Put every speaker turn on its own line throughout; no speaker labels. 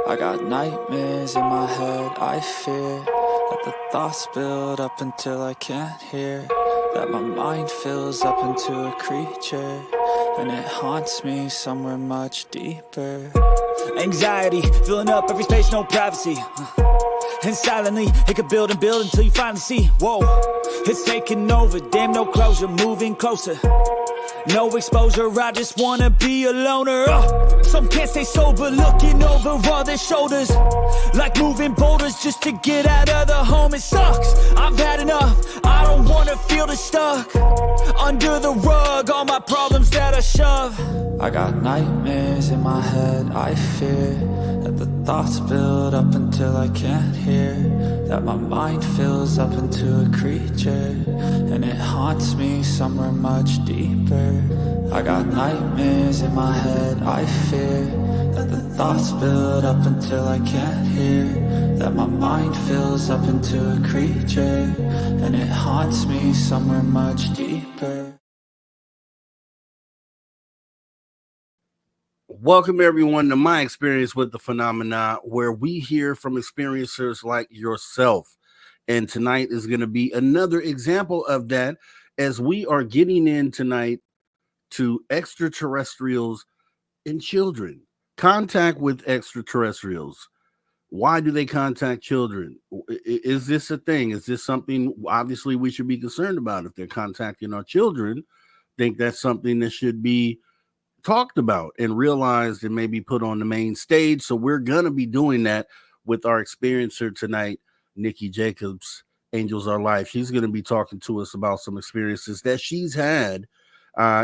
I got nightmares in my head, I fear that the thoughts build up until I can't hear, that my mind fills up into a creature, and it haunts me somewhere much deeper.
Anxiety, filling up every space, no privacy. And silently, it could build and build until you finally see, whoa, it's taking over, damn no closure, moving closer. No exposure, I just wanna be a loner. Some can't stay sober, looking over all their shoulders, like moving boulders just to get out of the home. It sucks, I've had enough, I don't wanna feel the stuck under the rug, all my problems that I shove.
I got nightmares in my head, I fear that the thoughts build up until I can't hear, that my mind fills up into a creature, and it haunts me somewhere much deeper. I got nightmares in my head, I fear that the thoughts build up until I can't hear, that my mind fills up into a creature, and it haunts me somewhere much deeper.
Welcome everyone to my experience with the phenomena, where we hear from experiencers like yourself. And tonight is going to be another example of that, as we are getting in tonight to extraterrestrials and children. Contact with extraterrestrials. Why do they contact children? Is this a thing? Is this something obviously we should be concerned about? If they're contacting our children, think that's something that should be talked about and realized and maybe put on the main stage. So we're going to be doing that with our experiencer tonight, Nikki Jacobs, Angels Are Life. She's going to be talking to us about some experiences that she's had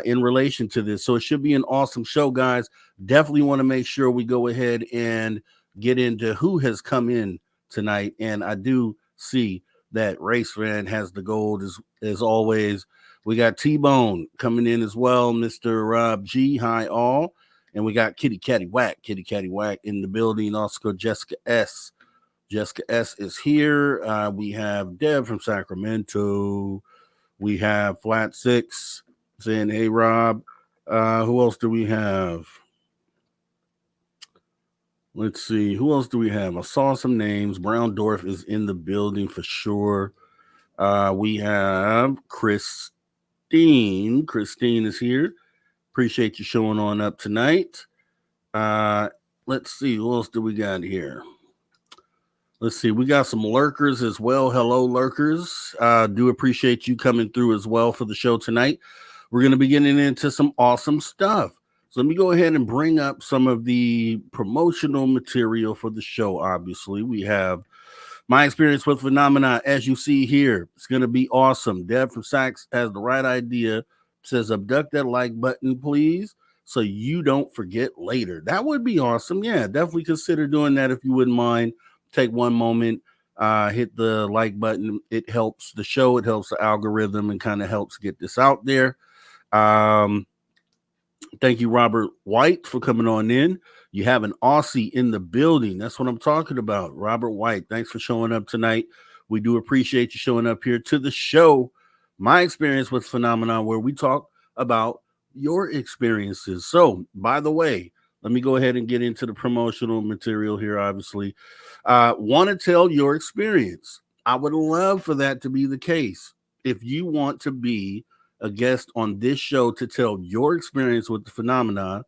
in relation to this. So it should be an awesome show, guys. Definitely want to make sure we go ahead and get into who has come in tonight. And I do see that Race Fan has the gold as always. We got T-Bone coming in as well, Mr. Rob G. Hi, all. And we got Kitty Catty Whack in the building. Also, Jessica S. Jessica S. is here. We have Deb from Sacramento. We have Flat Six saying, hey, Rob. Who else do we have? Let's see. Who else do we have? I saw some names. Brown Dwarf is in the building for sure. We have Christine. Christine is here. Appreciate you showing on up tonight. Let's see. Who else do we got here? Let's see. We got some lurkers as well. Hello, lurkers. Do appreciate you coming through as well for the show tonight. We're going to be getting into some awesome stuff. So let me go ahead and bring up some of the promotional material for the show. Obviously, we have my experience with phenomena, as you see here. It's going to be awesome. Deb from Saks has the right idea. Says, abduct that like button, please, so you don't forget later. That would be awesome. Yeah, definitely consider doing that if you wouldn't mind. Take one moment, hit the like button. It helps the show. It helps the algorithm and kind of helps get this out there. Thank you, Robert White, for coming on in. You have an Aussie in the building. That's what I'm talking about. Robert White, thanks for showing up tonight. We do appreciate you showing up here to the show, My Experience with Phenomena, where we talk about your experiences. So, by the way, let me go ahead and get into the promotional material here, obviously. Want to tell your experience. I would love for that to be the case. If you want to be a guest on this show to tell your experience with the phenomena,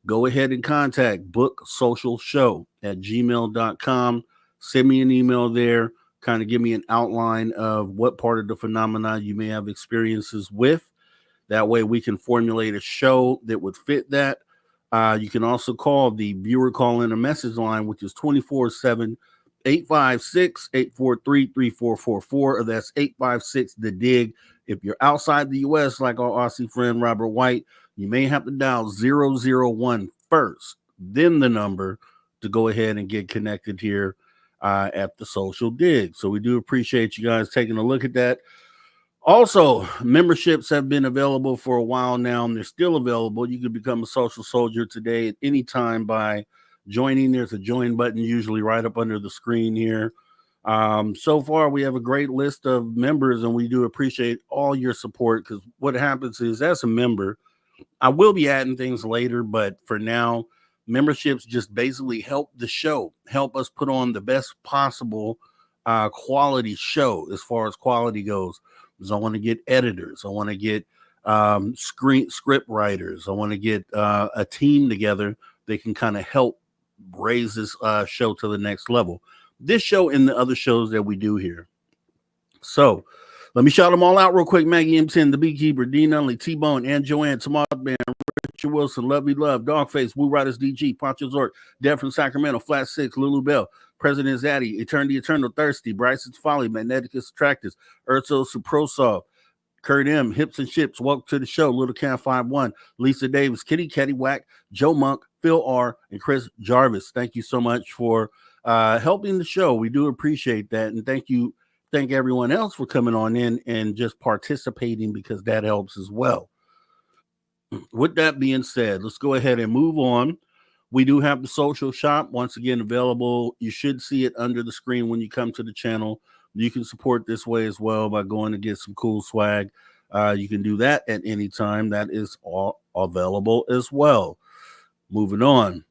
go ahead and contact booksocialshow@gmail.com. Send me an email there. Kind of give me an outline of what part of the phenomena you may have experiences with. That way we can formulate a show that would fit that. You can also call the viewer call-in or message line, which is 24/7, 856-843-3444, or that's 856-THE-DIGG. If you're outside the U.S., like our Aussie friend Robert White, you may have to dial 001 first, then the number to go ahead and get connected here at the Social Dig. So we do appreciate you guys taking a look at that. Also, memberships have been available for a while now, and they're still available. You can become a social soldier today at any time by joining. There's a join button usually right up under the screen here. So far, we have a great list of members, and we do appreciate all your support because what happens is, as a member, I will be adding things later, but for now, memberships just basically help the show, help us put on the best possible quality show as far as quality goes. Because I want to get editors, I want to get script writers, I want to get a team together that can kind of help raise this show to the next level. This show and the other shows that we do here. So let me shout them all out real quick. Maggie M10, The Beekeeper, Dean Nunley, T-Bone, and Joanne, Tamar Band, Richard Wilson, Lovely Love, Dogface, Woo Riders DG, Poncho Zork, Deb from Sacramento, Flat Six, Lulu Bell, President Zaddy, Eternity Eternal, Thirsty, Bryson's Folly, Magneticus Attractus, Urso Suprosov, Kurt M, Hips and Ships, welcome to the show, Little Can 51, Lisa Davis, Kitty Catty Whack, Joe Monk, Phil R, and Chris Jarvis. Thank you so much for helping the show. We do appreciate that. And thank everyone else for coming on in and just participating because that helps as well. With that being said, let's go ahead and move on. We do have the social shop once again available. You should see it under the screen when you come to the channel. You can support this way as well by going to get some cool swag. You can do that at any time. That is all available as well. Moving on.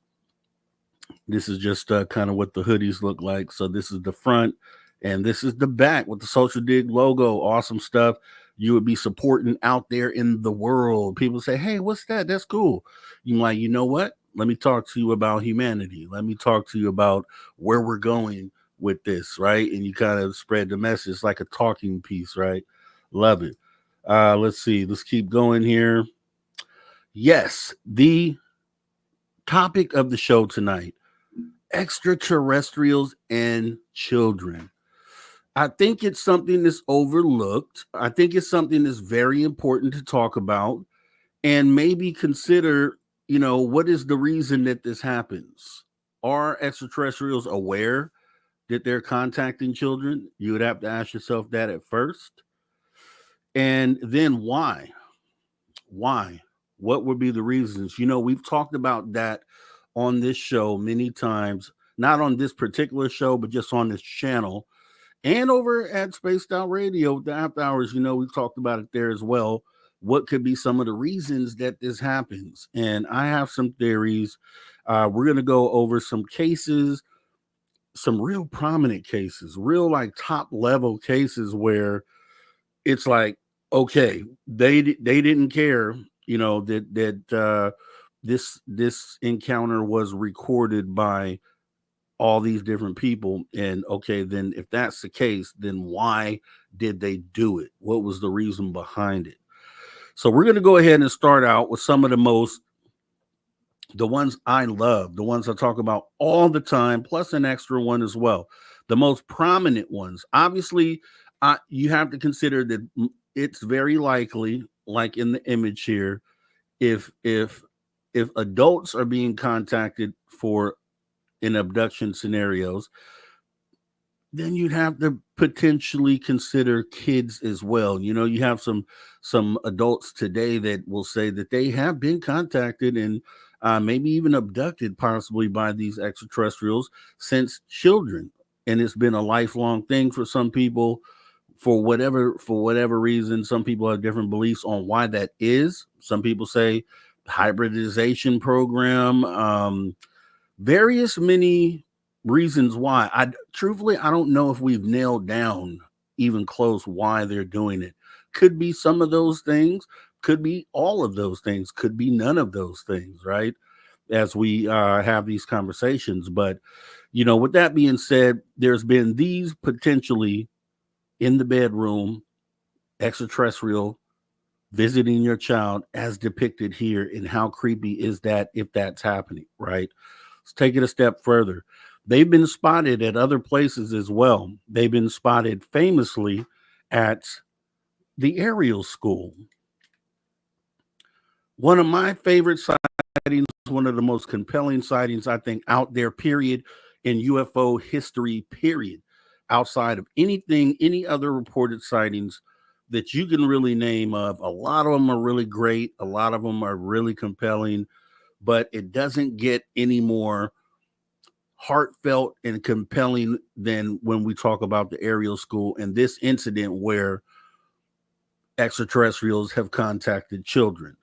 This is just kind of what the hoodies look like. So this is the front and this is the back with the Social Dig logo. Awesome stuff. You would be supporting out there in the world. People say, hey, what's that? That's cool. You're like, you know what? Let me talk to you about humanity. Let me talk to you about where we're going with this, right? And you kind of spread the message like a talking piece, right? Love it. Let's see. Let's keep going here. Yes, the topic of the show tonight, extraterrestrials and children. I think it's something that's overlooked. I think it's something that's very important to talk about and maybe consider, what is the reason that this happens? Are extraterrestrials aware that they're contacting children? You would have to ask yourself that at first. And then why? Why? What would be the reasons? We've talked about that on this show many times, not on this particular show, but just on this channel. And over at Spaced Out Radio, the After Hours, we've talked about it there as well. What could be some of the reasons that this happens? And I have some theories. We're going to go over some cases, some real prominent cases, real like top level cases where it's like, okay, they didn't care, that this encounter was recorded by all these different people. And okay, then if that's the case, then why did they do it? What was the reason behind it? So we're going to go ahead and start out with some of the ones I love, the ones I talk about all the time, plus an extra one as well. The most prominent ones. Obviously, you have to consider that it's very likely, like in the image here, if adults are being contacted for in abduction scenarios, then you'd have to potentially consider kids as well. You have some adults today that will say that they have been contacted and maybe even abducted possibly by these extraterrestrials since children. And it's been a lifelong thing for some people for whatever reason. Some people have different beliefs on why that is. Some people say hybridization program, various many reasons why. Truthfully, I don't know if we've nailed down even close why they're doing it. Could be some of those things, could be all of those things, could be none of those things, right? As we have these conversations. But, with that being said, there's been these potentially in the bedroom, extraterrestrial visiting your child as depicted here. And how creepy is that if that's happening, right? Let's take it a step further. They've been spotted at other places as well. They've been spotted famously at the Ariel School. One of my favorite sightings, one of the most compelling sightings, I think, out there, period, in UFO history, period, outside of any other reported sightings that you can really name of. A lot of them are really great. A lot of them are really compelling, but it doesn't get any more heartfelt and compelling than when we talk about the aerial school and this incident where extraterrestrials have contacted children.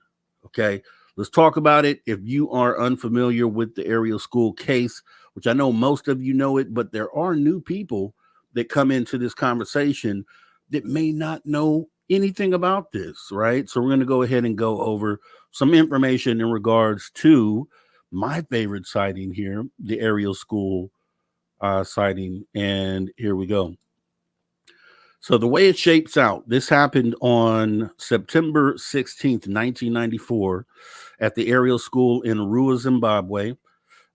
Okay, let's talk about it. If you are unfamiliar with the aerial school case, which I know most of you know it, but there are new people that come into this conversation that may not know anything about this, right? So we're going to go ahead and go over some information in regards to my favorite sighting here, the aerial school sighting. And here we go. So the way it shapes out, this happened on September 16th, 1994 at the aerial school in Rua, Zimbabwe.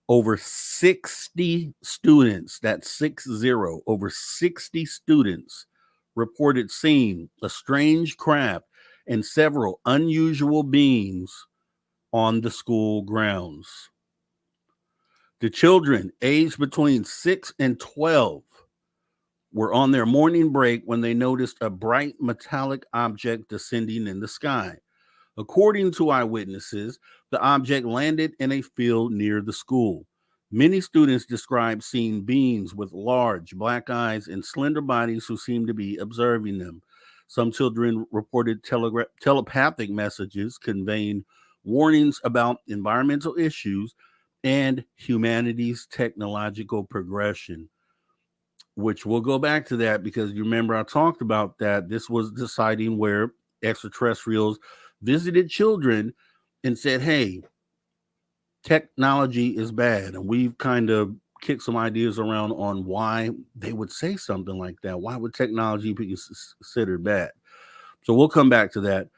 Over 60 students, that's 60, over 60 students reported seeing a strange craft and several unusual beings on the school grounds. The children aged between 6 and 12 were on their morning break when they noticed a bright metallic object descending in the sky. According to eyewitnesses, the object landed in a field near the school. Many students described seeing beings with large black eyes and slender bodies who seemed to be observing them. Some children reported telepathic messages conveying warnings about environmental issues and humanity's technological progression, which we'll go back to that because you remember I talked about that. This was the sighting where extraterrestrials visited children and said, hey, technology is bad. And we've kind of kicked some ideas around on why they would say something like that. Why would technology be considered bad? So we'll come back to that.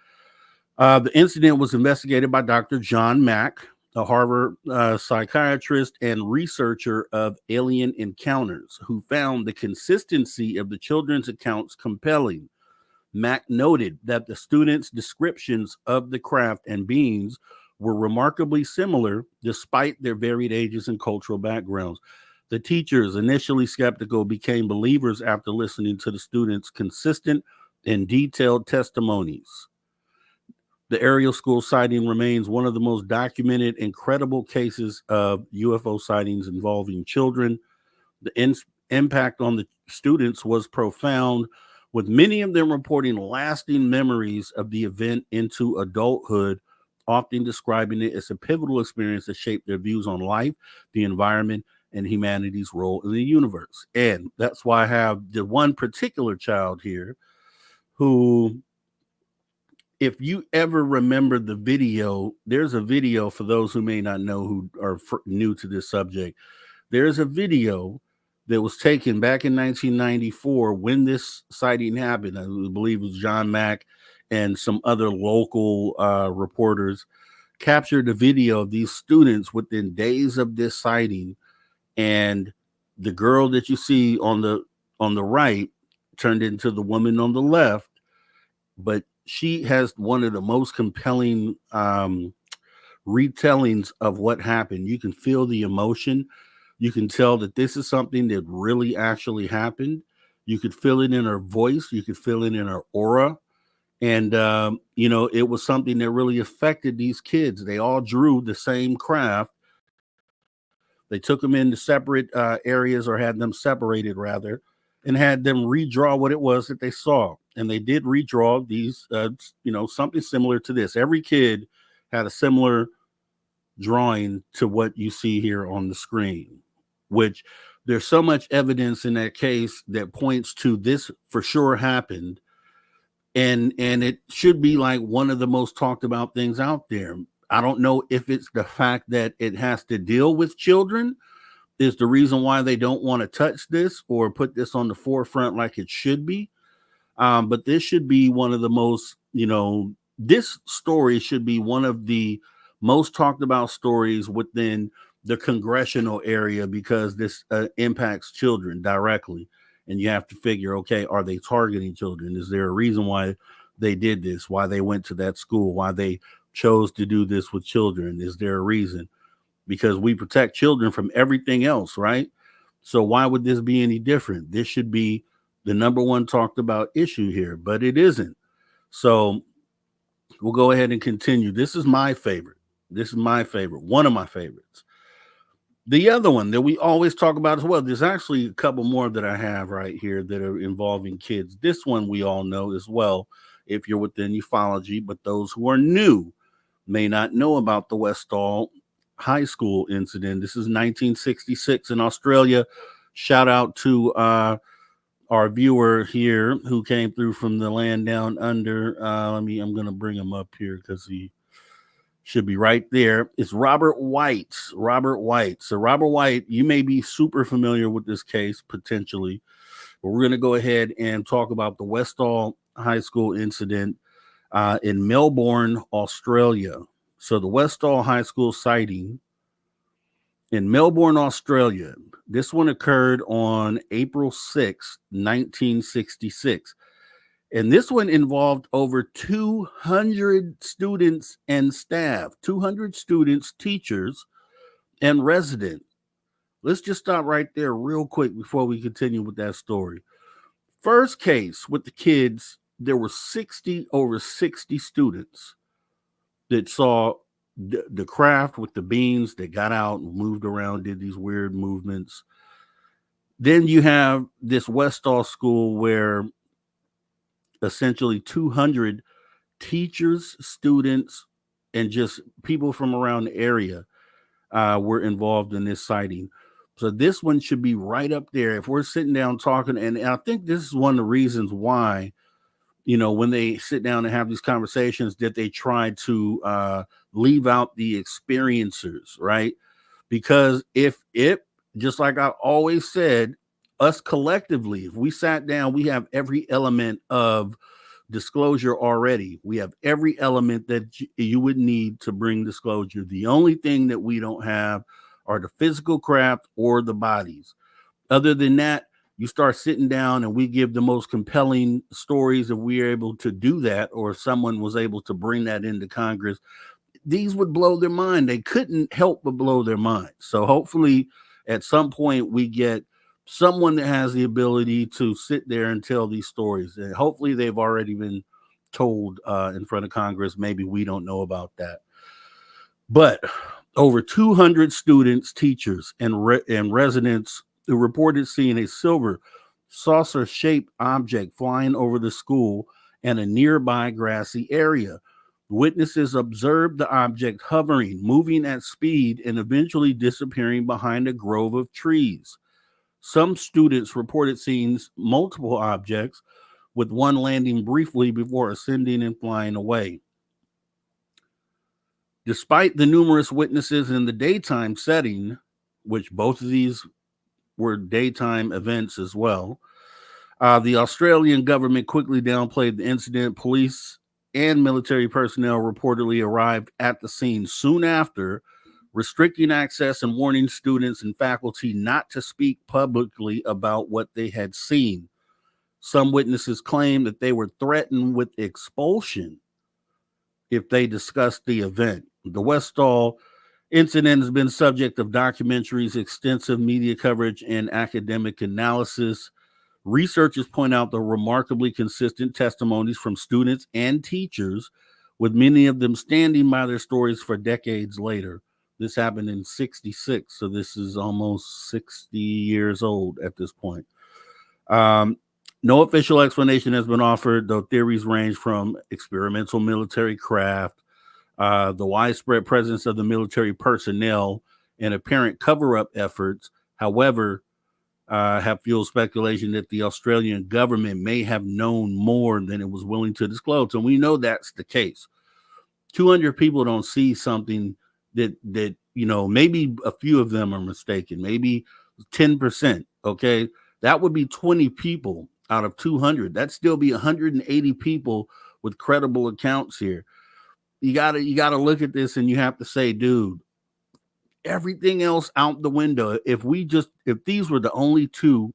The incident was investigated by Dr. John Mack, a Harvard psychiatrist and researcher of alien encounters, who found the consistency of the children's accounts compelling. Mack noted that the students' descriptions of the craft and beings were remarkably similar despite their varied ages and cultural backgrounds. The teachers, initially skeptical, became believers after listening to the students' consistent and detailed testimonies. The aerial school sighting remains one of the most documented and credible cases of UFO sightings involving children. The impact on the students was profound, with many of them reporting lasting memories of the event into adulthood, often describing it as a pivotal experience that shaped their views on life, the environment, and humanity's role in the universe. And that's why I have the one particular child here who, if you ever remember the video, there's a video for those who may not know, who are new to this subject. There's a video that was taken back in 1994 when this sighting happened. I believe it was John Mack and some other local reporters captured a video of these students within days of this sighting. And the girl that you see on the right turned into the woman on the left, but she has one of the most compelling retellings of what happened. You can feel the emotion. You can tell that this is something that really actually happened. You could feel it in her voice. You could feel it in her aura. And, it was something that really affected these kids. They all drew the same craft. They took them into separate areas, or had them separated rather, and had them redraw what it was that they saw. And they did redraw these, something similar to this. Every kid had a similar drawing to what you see here on the screen, which there's so much evidence in that case that points to this for sure happened. And it should be like one of the most talked about things out there. I don't know if it's the fact that it has to deal with children is the reason why they don't want to touch this or put this on the forefront like it should be. But this should be one of the most, this story should be one of the most talked about stories within the congressional area, because this impacts children directly. And you have to figure, okay, are they targeting children? Is there a reason why they did this? Why they went to that school? Why they chose to do this with children? Is there a reason? Because we protect children from everything else, right? So why would this be any different? This should be the number one talked about issue here, but it isn't. So we'll go ahead and continue. This is my favorite. One of my favorites. The other one that we always talk about as well, there's actually a couple more that I have right here that are involving kids. This one we all know as well if you're within ufology, but those who are new may not know about the Westall High School incident. This is 1966 in Australia. Shout out to our viewer here who came through from the land down under. I'm going to bring him up here because he should be right there. It's Robert White. Robert White. So, Robert White, you may be super familiar with this case potentially, but we're going to go ahead and talk about the Westall High School incident in Melbourne, Australia. So, the Westall High School sighting in Melbourne, Australia. This one occurred on April 6, 1966. And this one involved over 200 students and staff, 200 students, teachers, and residents. Let's just stop right there real quick before we continue with that story. First case with the kids, there were over 60 students that saw the craft with the beans that got out and moved around, did these weird movements. Then you have this Westall school where essentially 200 teachers, students, and just people from around the area were involved in this sighting. So this one should be right up there. If we're sitting down talking, and I think this is one of the reasons why, when they sit down and have these conversations, that they try to leave out the experiencers, right? Because if just like I always said, us collectively, if we sat down, we have every element of disclosure already. We have every element that you would need to bring disclosure. The only thing that we don't have are the physical craft or the bodies. Other than that, you start sitting down and we give the most compelling stories if we are able to do that, or if someone was able to bring that into Congress, these would blow their mind. They couldn't help but blow their mind. So hopefully at some point we get someone that has the ability to sit there and tell these stories. And hopefully they've already been told in front of Congress. Maybe we don't know about that. But over 200 students, teachers, and residents who reported seeing a silver saucer-shaped object flying over the school and a nearby grassy area. Witnesses observed the object hovering, moving at speed, and eventually disappearing behind a grove of trees. Some students reported seeing multiple objects, with one landing briefly before ascending and flying away. Despite the numerous witnesses in the daytime setting, which both of these were daytime events as well, the Australian government quickly downplayed the incident. Police and military personnel reportedly arrived at the scene soon after, restricting access and warning students and faculty not to speak publicly about what they had seen. Some witnesses claimed that they were threatened with expulsion if they discussed the event. The Westall incident has been subject of documentaries, extensive media coverage, and academic analysis. Researchers point out the remarkably consistent testimonies from students and teachers, with many of them standing by their stories for decades later. This happened in 66, so this is almost 60 years old at this point. No official explanation has been offered, though theories range from experimental military craft, the widespread presence of the military personnel, and apparent cover-up efforts. However, have fueled speculation that the Australian government may have known more than it was willing to disclose. And we know that's the case. 200 people don't see something that maybe a few of them are mistaken, maybe 10%. Okay. That would be 20 people out of 200. That'd still be 180 people with credible accounts here. You gotta look at this and you have to say, dude, everything else out the window. If these were the only two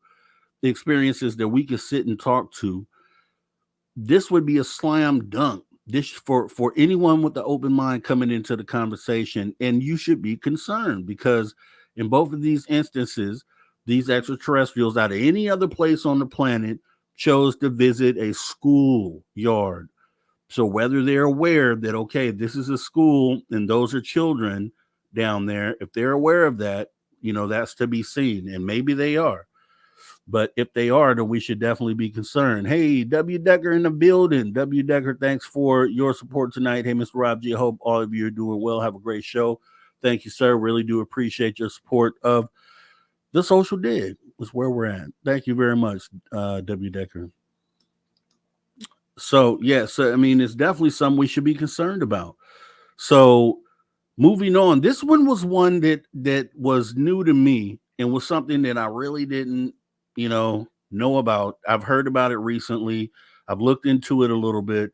experiences that we could sit and talk to, this would be a slam dunk. This for anyone with the open mind coming into the conversation, and you should be concerned because in both of these instances, these extraterrestrials out of any other place on the planet chose to visit a school yard. So whether they're aware that, okay, this is a school and those are children down there, if they're aware of that, that's to be seen, and maybe they are. But if they are, then we should definitely be concerned. Hey, W. Decker in the building. W. Decker, thanks for your support tonight. Hey, Mr. Rob G, I hope all of you are doing well. Have a great show. Thank you, sir. Really do appreciate your support of the Social Dig. That's where we're at. Thank you very much, W. Decker. So, yes, I mean, it's definitely something we should be concerned about. So, moving on, this one was one that was new to me and was something that I really didn't, know about. I've heard about it recently. I've looked into it a little bit,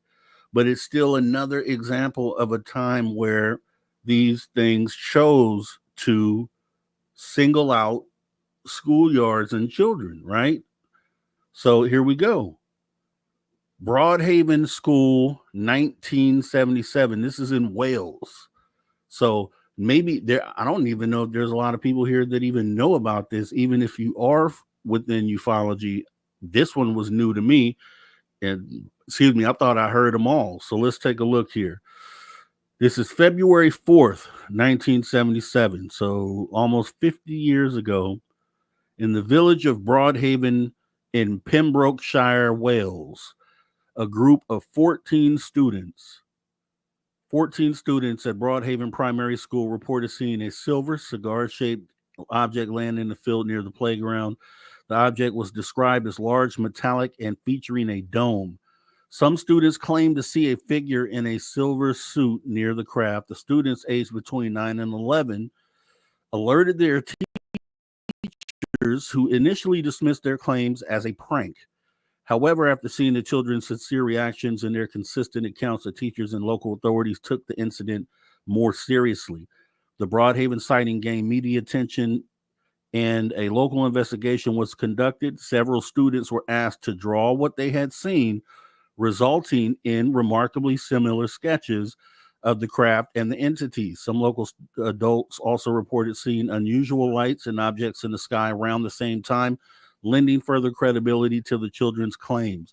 but it's still another example of a time where these things chose to single out schoolyards and children, right? So here we go. Broadhaven School, 1977. This is in Wales. So maybe I don't even know if there's a lot of people here that even know about this. Even if you are within ufology, this one was new to me. And excuse me, I thought I heard them all. So let's take a look here. This is February 4th, 1977. So almost 50 years ago, in the village of Broadhaven in Pembrokeshire, Wales, a group of 14 students at Broadhaven Primary School reported seeing a silver cigar-shaped object land in the field near the playground. The object was described as large, metallic, and featuring a dome. Some students claimed to see a figure in a silver suit near the craft. The students, aged between 9 and 11, alerted their teachers, who initially dismissed their claims as a prank. However, after seeing the children's sincere reactions and their consistent accounts, the teachers and local authorities took the incident more seriously. The Broadhaven sighting gained media attention, and a local investigation was conducted. Several students were asked to draw what they had seen, resulting in remarkably similar sketches of the craft and the entities. Some local adults also reported seeing unusual lights and objects in the sky around the same time, lending further credibility to the children's claims.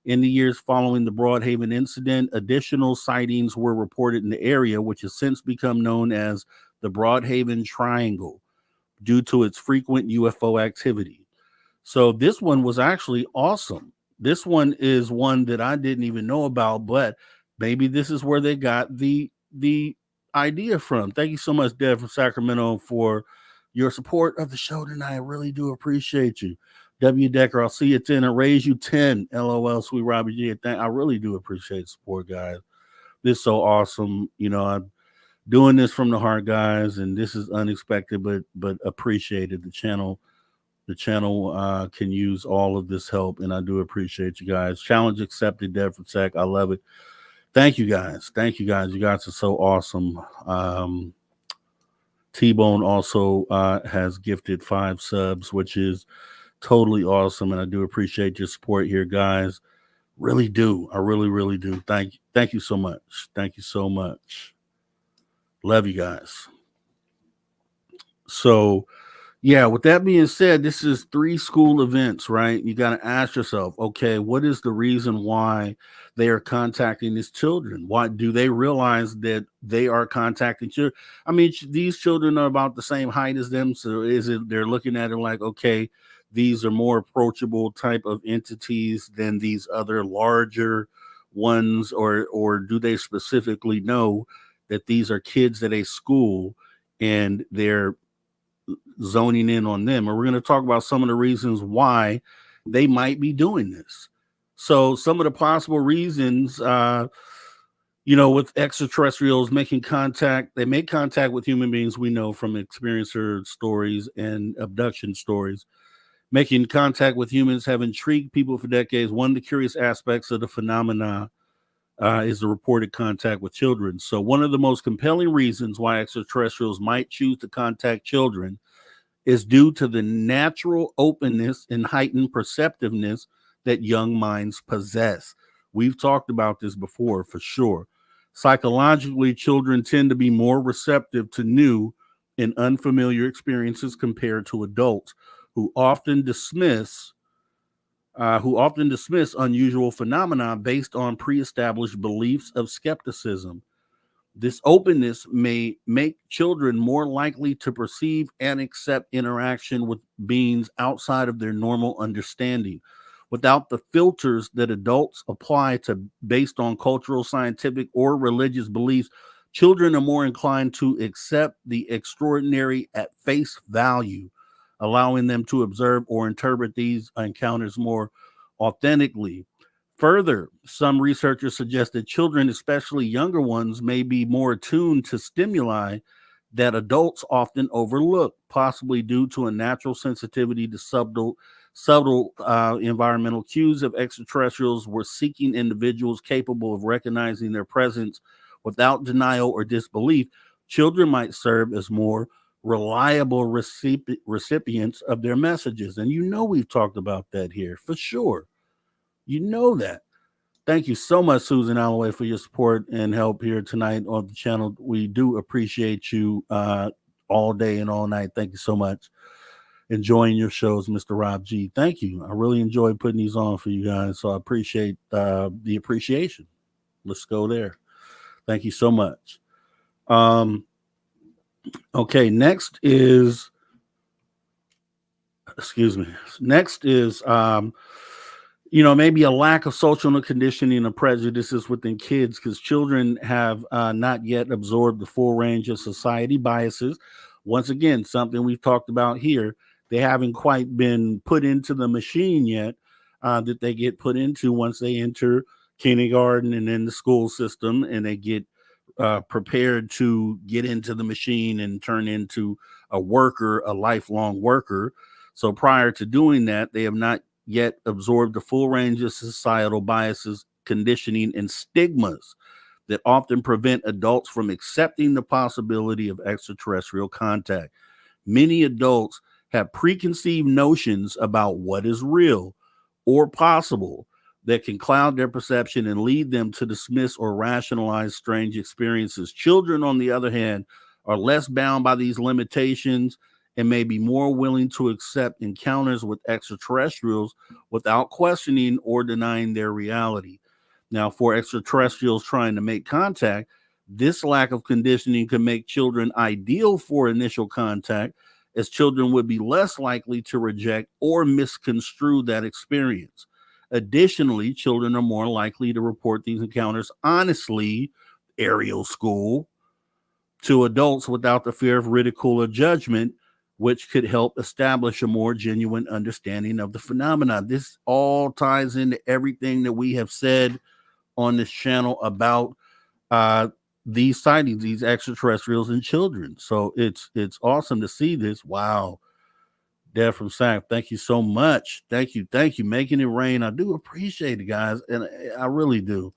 In the years following the Broadhaven incident, additional sightings were reported in the area, which has since become known as the Broadhaven Triangle, due to its frequent UFO activity. So this one was actually awesome. This one is one that I didn't even know about, but maybe this is where they got the idea from. Thank you so much, Deb, from Sacramento, for your support of the show tonight. I really do appreciate you. W. Decker, I'll see you at 10 and raise you 10. LOL, sweet Robbie G. I really do appreciate support, guys. This is so awesome. I'm doing this from the heart, guys, and this is unexpected, but appreciated. The channel can use all of this help, and I do appreciate you guys. Challenge accepted, Deb from Sec. I love it. Thank you, guys. You guys are so awesome. T-Bone also has gifted 5 subs, which is totally awesome, and I do appreciate your support here, guys. Really do. I really, really do. Thank you so much. Thank you so much. Love you guys. So, yeah, with that being said, this is 3 school events, right? You got to ask yourself, okay, what is the reason why they are contacting these children? Why do they realize that they are contacting children? I mean, these children are about the same height as them. So they're looking at it like, okay, these are more approachable type of entities than these other larger ones, or do they specifically know that these are kids at a school and they're zoning in on them? And we're going to talk about some of the reasons why they might be doing this. So some of the possible reasons, with extraterrestrials making contact, they make contact with human beings, we know from experiencer stories and abduction stories. Making contact with humans have intrigued people for decades. One of the curious aspects of the phenomena is the reported contact with children. So one of the most compelling reasons why extraterrestrials might choose to contact children is due to the natural openness and heightened perceptiveness that young minds possess. We've talked about this before, for sure. Psychologically, children tend to be more receptive to new and unfamiliar experiences compared to adults, who often dismiss unusual phenomena based on pre-established beliefs of skepticism. This openness may make children more likely to perceive and accept interaction with beings outside of their normal understanding. Without the filters that adults apply to based on cultural, scientific, or religious beliefs, children are more inclined to accept the extraordinary at face value, allowing them to observe or interpret these encounters more authentically. Further, some researchers suggest that children, especially younger ones, may be more attuned to stimuli that adults often overlook, possibly due to a natural sensitivity to subtle environmental cues. Of extraterrestrials were seeking individuals capable of recognizing their presence without denial or disbelief. Children might serve as more reliable recipients of their messages. And we've talked about that here for sure. That. Thank you so much, Susan Alloway, for your support and help here tonight on the channel. We do appreciate you all day and all night. Thank you so much. Enjoying your shows, Mr. Rob G. Thank you. I really enjoy putting these on for you guys, so I appreciate the appreciation. Let's go there. Thank you so much. Okay, next is maybe a lack of social conditioning and prejudices within kids, because children have not yet absorbed the full range of society biases. Once again, something we've talked about here. They haven't quite been put into the machine yet that they get put into once they enter kindergarten and then the school system, and they get prepared to get into the machine and turn into a lifelong worker. So prior to doing that, they have not yet absorbed the full range of societal biases, conditioning, and stigmas that often prevent adults from accepting the possibility of extraterrestrial contact. Many adults have preconceived notions about what is real or possible that can cloud their perception and lead them to dismiss or rationalize strange experiences. Children, on the other hand, are less bound by these limitations and may be more willing to accept encounters with extraterrestrials without questioning or denying their reality. Now, for extraterrestrials trying to make contact, this lack of conditioning can make children ideal for initial contact, as children would be less likely to reject or misconstrue that experience. Additionally, children are more likely to report these encounters honestly, Ariel School, to adults without the fear of ridicule or judgment, which could help establish a more genuine understanding of the phenomena. This all ties into everything that we have said on this channel about these sightings, these extraterrestrials and children. So it's awesome to see this. Wow. Dad from SAC, thank you so much. Thank you. Making it rain. I do appreciate it, guys. And I really do.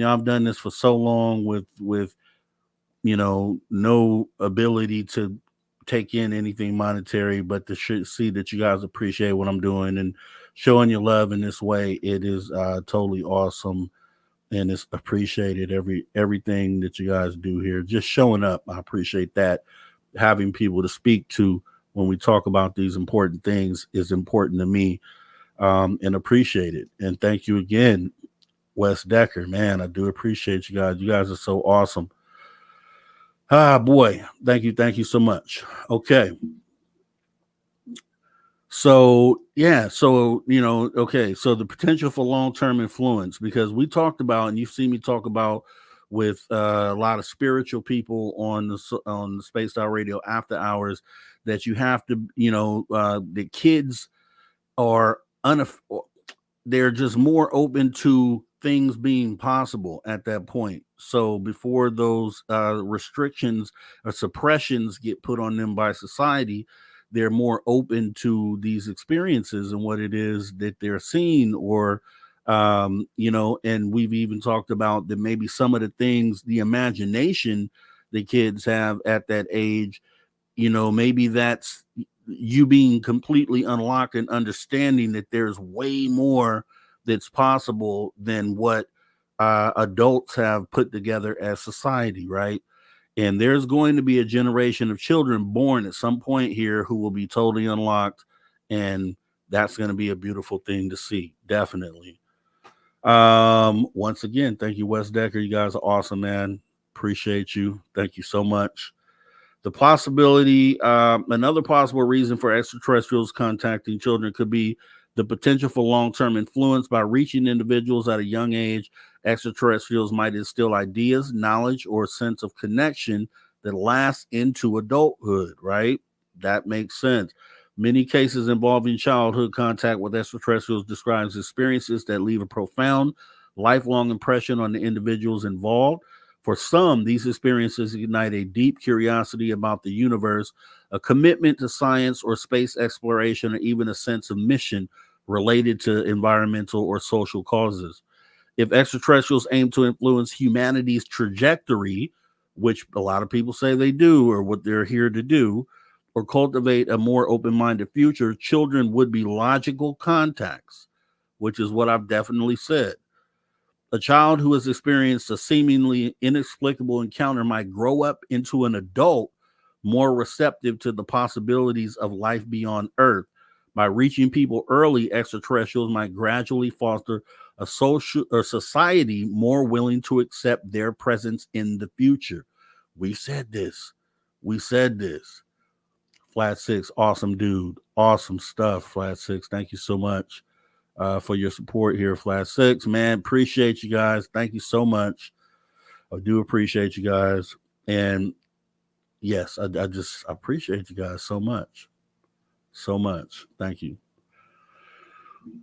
I've done this for so long with no ability to take in anything monetary, but to see that you guys appreciate what I'm doing and showing your love in this way. It is totally awesome, and it's appreciated. Everything that you guys do here, just showing up, I appreciate that. Having people to speak to when we talk about these important things is important to me, and appreciate it. And thank you again, Wes Decker. Man, I do appreciate you guys. You guys are so awesome. Boy, thank you so much. Okay. So the potential for long-term influence, because we talked about, and you've seen me talk about with a lot of spiritual people on the Spaced Out Radio After Hours, that you have to, the kids are they're just more open to things being possible at that point. So before those restrictions or suppressions get put on them by society, they're more open to these experiences and what it is that they're seeing, or and we've even talked about that maybe some of the things, the imagination the kids have at that age, maybe that's you being completely unlocked and understanding that there's way more that's possible than what adults have put together as society, right? And there's going to be a generation of children born at some point here who will be totally unlocked, and that's going to be a beautiful thing to see, definitely. Once again, thank you, Wes Decker. You guys are awesome, man. Appreciate you. Thank you so much. The possibility, another possible reason for extraterrestrials contacting children could be the potential for long-term influence. By reaching individuals at a young age, extraterrestrials might instill ideas, knowledge, or a sense of connection that lasts into adulthood, right? That makes sense. Many cases involving childhood contact with extraterrestrials describes experiences that leave a profound, lifelong impression on the individuals involved. For some, these experiences ignite a deep curiosity about the universe, a commitment to science or space exploration, or even a sense of mission related to environmental or social causes. If extraterrestrials aim to influence humanity's trajectory, which a lot of people say they do, or what they're here to do, or cultivate a more open minded future, children would be logical contacts, which is what I've definitely said. A child who has experienced a seemingly inexplicable encounter might grow up into an adult more receptive to the possibilities of life beyond Earth. By reaching people early, extraterrestrials might gradually foster a social or society more willing to accept their presence in the future. We said this. We said this. Flat Six, awesome dude. Awesome stuff, Flat Six. Thank you so much for your support here, Flat Six. Man, appreciate you guys. Thank you so much. I do appreciate you guys. And yes, I just appreciate you guys so much. So much. Thank you.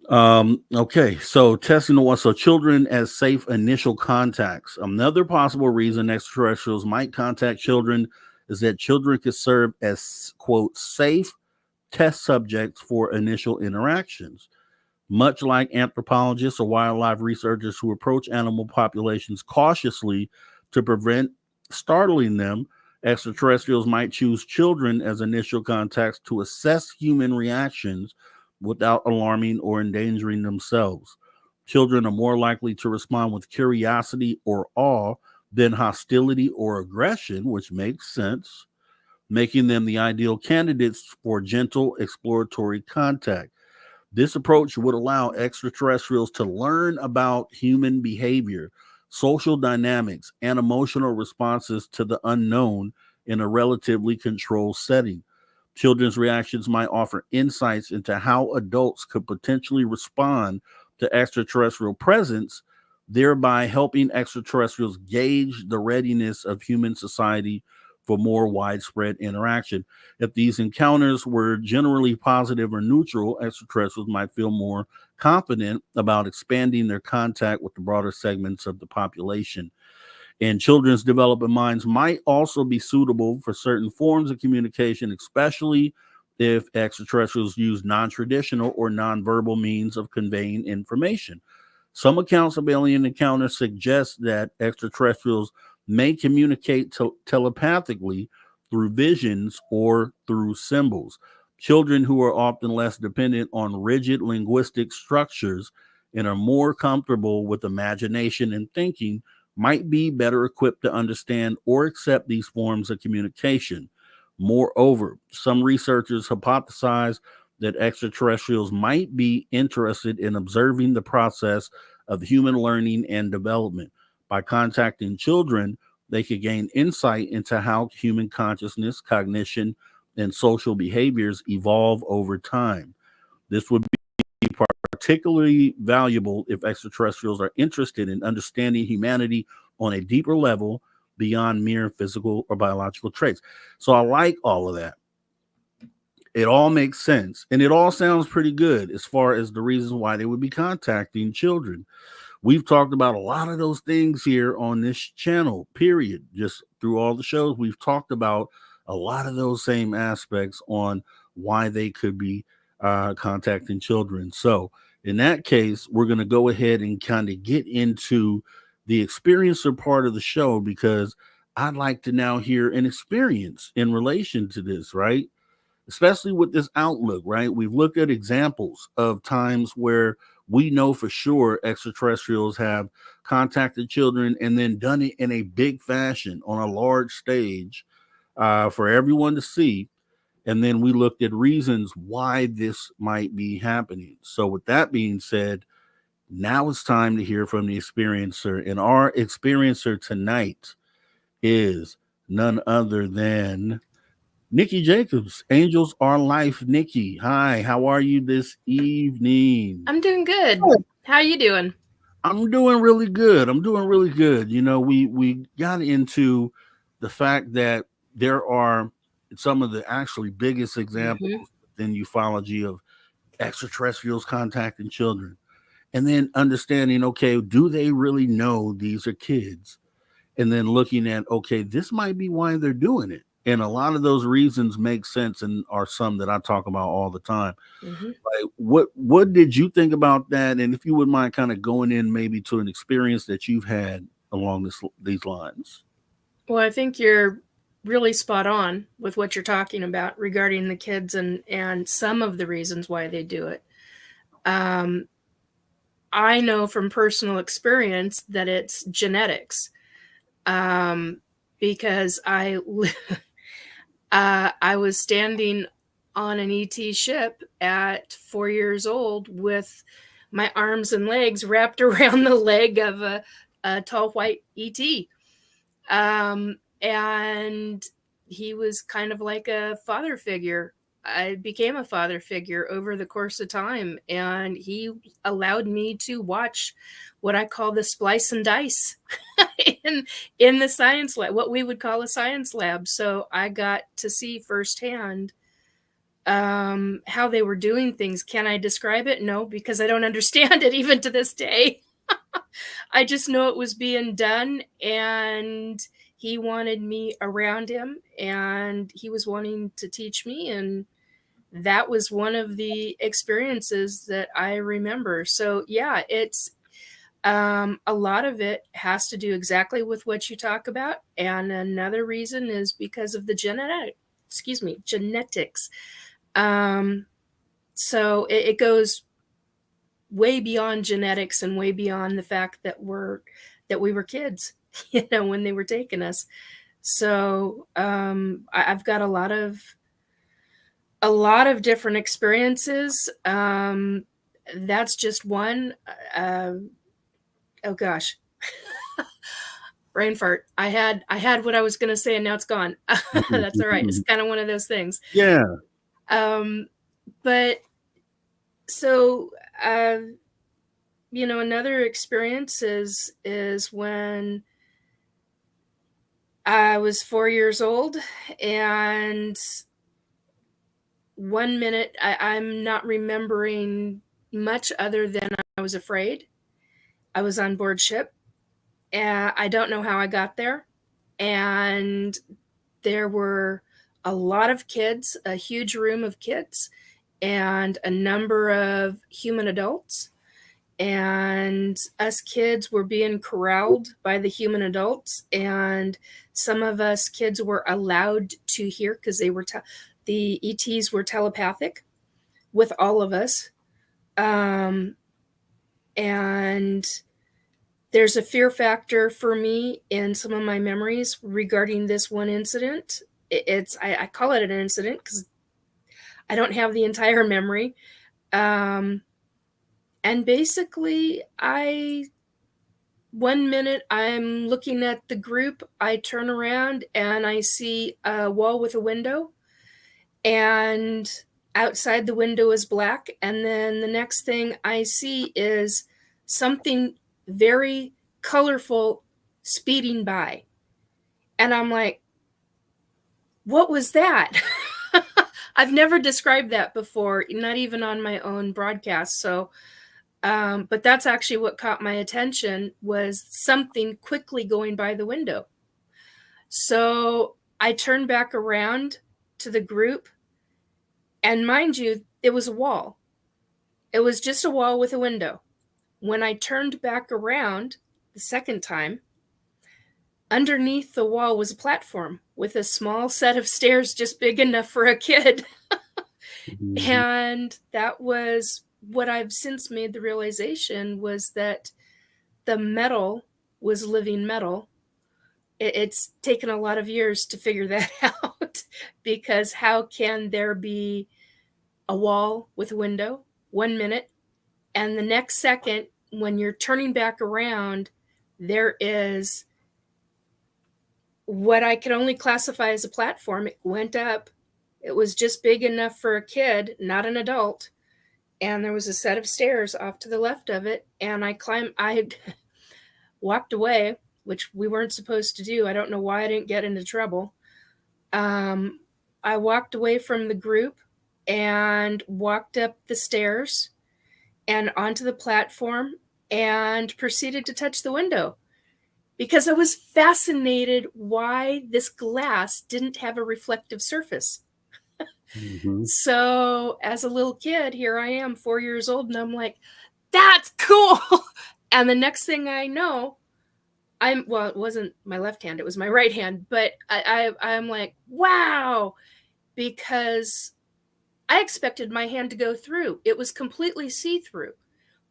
Okay, so testing the one. So children as safe initial contacts. Another possible reason extraterrestrials might contact children is that children could serve as, quote, safe test subjects for initial interactions. Much like anthropologists or wildlife researchers who approach animal populations cautiously to prevent startling them, extraterrestrials might choose children as initial contacts to assess human reactions without alarming or endangering themselves. Children are more likely to respond with curiosity or awe than hostility or aggression, which makes sense, making them the ideal candidates for gentle exploratory contact. This approach would allow extraterrestrials to learn about human behavior, social dynamics, and emotional responses to the unknown in a relatively controlled setting. Children's reactions might offer insights into how adults could potentially respond to extraterrestrial presence, thereby helping extraterrestrials gauge the readiness of human society for more widespread interaction. If these encounters were generally positive or neutral, extraterrestrials might feel more confident about expanding their contact with the broader segments of the population. And children's developing minds might also be suitable for certain forms of communication, especially if extraterrestrials use non-traditional or non-verbal means of conveying information. Some accounts of alien encounters suggest that extraterrestrials may communicate telepathically through visions or through symbols. Children who are often less dependent on rigid linguistic structures and are more comfortable with imagination and thinking might be better equipped to understand or accept these forms of communication. Moreover, some researchers hypothesize that extraterrestrials might be interested in observing the process of human learning and development. By contacting children, they could gain insight into how human consciousness, cognition, and social behaviors evolve over time. This would be particularly valuable if extraterrestrials are interested in understanding humanity on a deeper level beyond mere physical or biological traits. So I like all of that. It all makes sense. And it all sounds pretty good as far as the reasons why they would be contacting children. We've talked about a lot of those things here on this channel, period. Just through all the shows, we've talked about a lot of those same aspects on why they could be contacting children. So in that case, we're going to go ahead and kind of get into the experiencer part of the show, because I'd like to now hear an experience in relation to this, right? Especially with this outlook, right? We've looked at examples of times where we know for sure extraterrestrials have contacted children and then done it in a big fashion on a large stage for everyone to see. And then we looked at reasons why this might be happening. So with that being said, now it's time to hear from the experiencer. And our experiencer tonight is none other than Nikki Jacobs. Angels Are Life. Nikki, hi, how are you this evening?
I'm doing good. How you doing?
I'm doing really good. I'm doing really good. You know, we got into the fact that there are some of the actually biggest examples in ufology of extraterrestrials contacting children, and then understanding, okay, do they really know these are kids? And then looking at, okay, this might be why they're doing it. And a lot of those reasons make sense and are some that I talk about all the time. Like, what did you think about that? And if you wouldn't mind kind of going in maybe to an experience that you've had along these lines.
Well, I think you're really spot on with what you're talking about regarding the kids and some of the reasons why they do it. I know from personal experience that it's genetics, because I was standing on an ET ship at 4 years old with my arms and legs wrapped around the leg of a tall white ET. And he was kind of like a father figure. I became a father figure over the course of time, and he allowed me to watch what I call the splice and dice in the science lab, what we would call a science lab. So I got to see firsthand how they were doing things. Can I describe it? No, because I don't understand it even to this day. I just know it was being done, and he wanted me around him, and he was wanting to teach me, and that was one of the experiences that I remember. So yeah, it's a lot of it has to do exactly with what you talk about, and another reason is because of the genetics. So it goes way beyond genetics and way beyond the fact that we were kids, when they were taking us. So I've got a lot of different experiences. That's just one. Oh gosh, brain fart. I had what I was going to say, and now it's gone. That's all right. It's kind of one of those things.
Yeah.
But so, another experience is when I was 4 years old, and 1 minute I'm not remembering much other than I was afraid. I was on board ship, and I don't know how I got there. And there were a lot of kids, a huge room of kids, and a number of human adults. And us kids were being corralled by the human adults, and some of us kids were allowed to hear because the ETs were telepathic with all of us. And there's a fear factor for me in some of my memories regarding this one incident. I call it an incident because I don't have the entire memory. And basically, 1 minute I'm looking at the group, I turn around and I see a wall with a window, and outside the window is black. And then the next thing I see is something very colorful speeding by. And I'm like, what was that? I've never described that before, not even on my own broadcast. So, but that's actually what caught my attention, was something quickly going by the window. So I turned back around to the group, and mind you, it was a wall. It was just a wall with a window. When I turned back around the second time, underneath the wall was a platform with a small set of stairs just big enough for a kid. And that was what I've since made the realization, was that the metal was living metal. It's taken a lot of years to figure that out, because how can there be a wall with a window 1 minute, and the next second, when you're turning back around, there is what I could only classify as a platform. It went up. It was just big enough for a kid, not an adult. And there was a set of stairs off to the left of it. And I walked away, which we weren't supposed to do. I don't know why I didn't get into trouble. I walked away from the group and walked up the stairs and onto the platform and proceeded to touch the window because I was fascinated why this glass didn't have a reflective surface.
Mhm.
So as a little kid, here I am, 4 years old, and I'm like, that's cool. And the next thing I know, well, it wasn't my left hand, it was my right hand, but I'm like, wow, because I expected my hand to go through. It was completely see-through.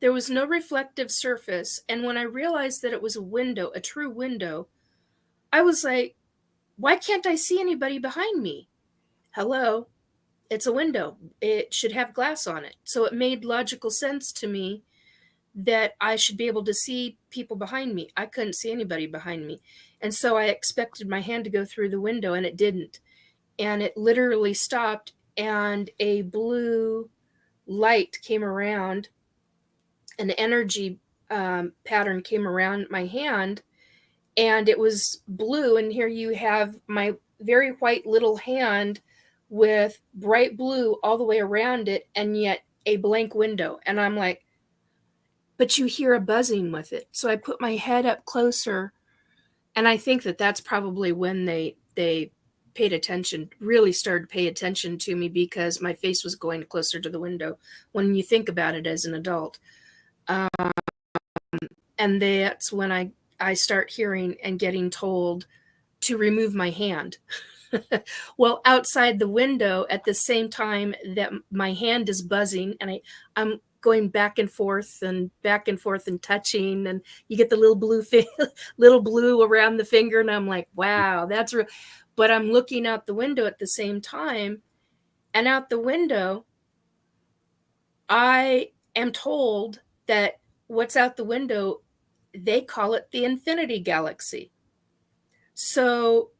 There was no reflective surface. And when I realized that it was a window, a true window, I was like, why can't I see anybody behind me? Hello, it's a window. It should have glass on it. So it made logical sense to me that I should be able to see people behind me. I couldn't see anybody behind me. And so I expected my hand to go through the window, and it didn't. And it literally stopped, and a blue light came around, an energy pattern came around my hand, and it was blue. And here you have my very white little hand with bright blue all the way around it, and yet a blank window. And I'm like, but you hear a buzzing with it. So I put my head up closer, and I think that that's probably when they paid attention, really started to pay attention to me, because my face was going closer to the window when you think about it as an adult. And that's when I start hearing and getting told to remove my hand. Well, outside the window at the same time that my hand is buzzing, and I'm going back and forth and touching, and you get the little blue around the finger, and I'm like, wow, that's real. But I'm looking out the window at the same time, and out the window, I am told that what's out the window, they call it the infinity galaxy. So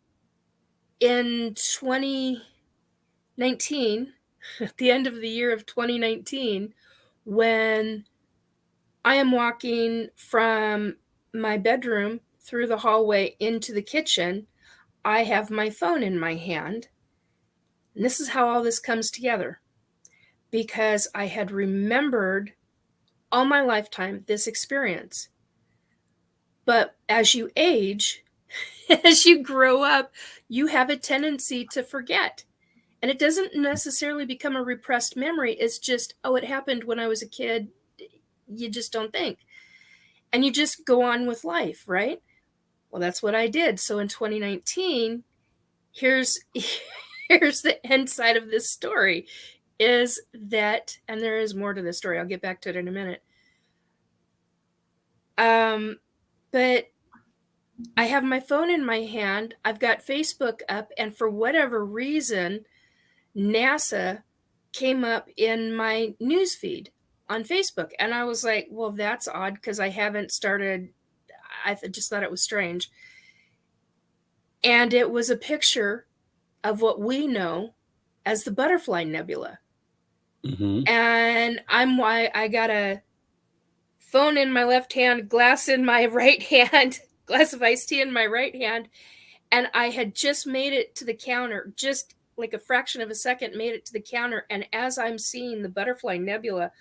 in 2019, at the end of the year of 2019, when I am walking from my bedroom through the hallway into the kitchen, I have my phone in my hand. And this is how all this comes together, because I had remembered all my lifetime this experience. But as you age, as you grow up, you have a tendency to forget. And it doesn't necessarily become a repressed memory. It's just, oh, it happened when I was a kid. You just don't think. And you just go on with life, right? Well, that's what I did. So in 2019, here's the end side of this story, is that, and there is more to this story, I'll get back to it in a minute. But I have my phone in my hand, I've got Facebook up, and for whatever reason, NASA came up in my newsfeed on Facebook. And I was like, well, that's odd, because I haven't started, I just thought it was strange. And it was a picture of what we know as the Butterfly Nebula.
Mhm.
And I got a phone in my left hand, glass in my right hand, glass of iced tea in my right hand. And I had just made it to the counter, just like a fraction of a second, made it to the counter. And as I'm seeing the Butterfly Nebula,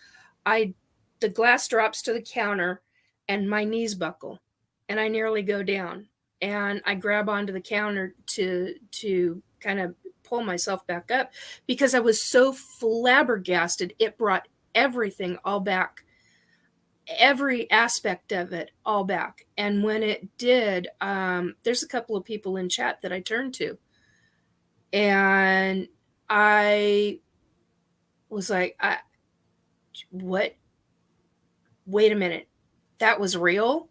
the glass drops to the counter and my knees buckle and I nearly go down. And I grab onto the counter to kind of pull myself back up, because I was so flabbergasted. It brought everything all back, every aspect of it all back. And when it did, there's a couple of people in chat that I turned to, and I was like, what? Wait a minute, that was real?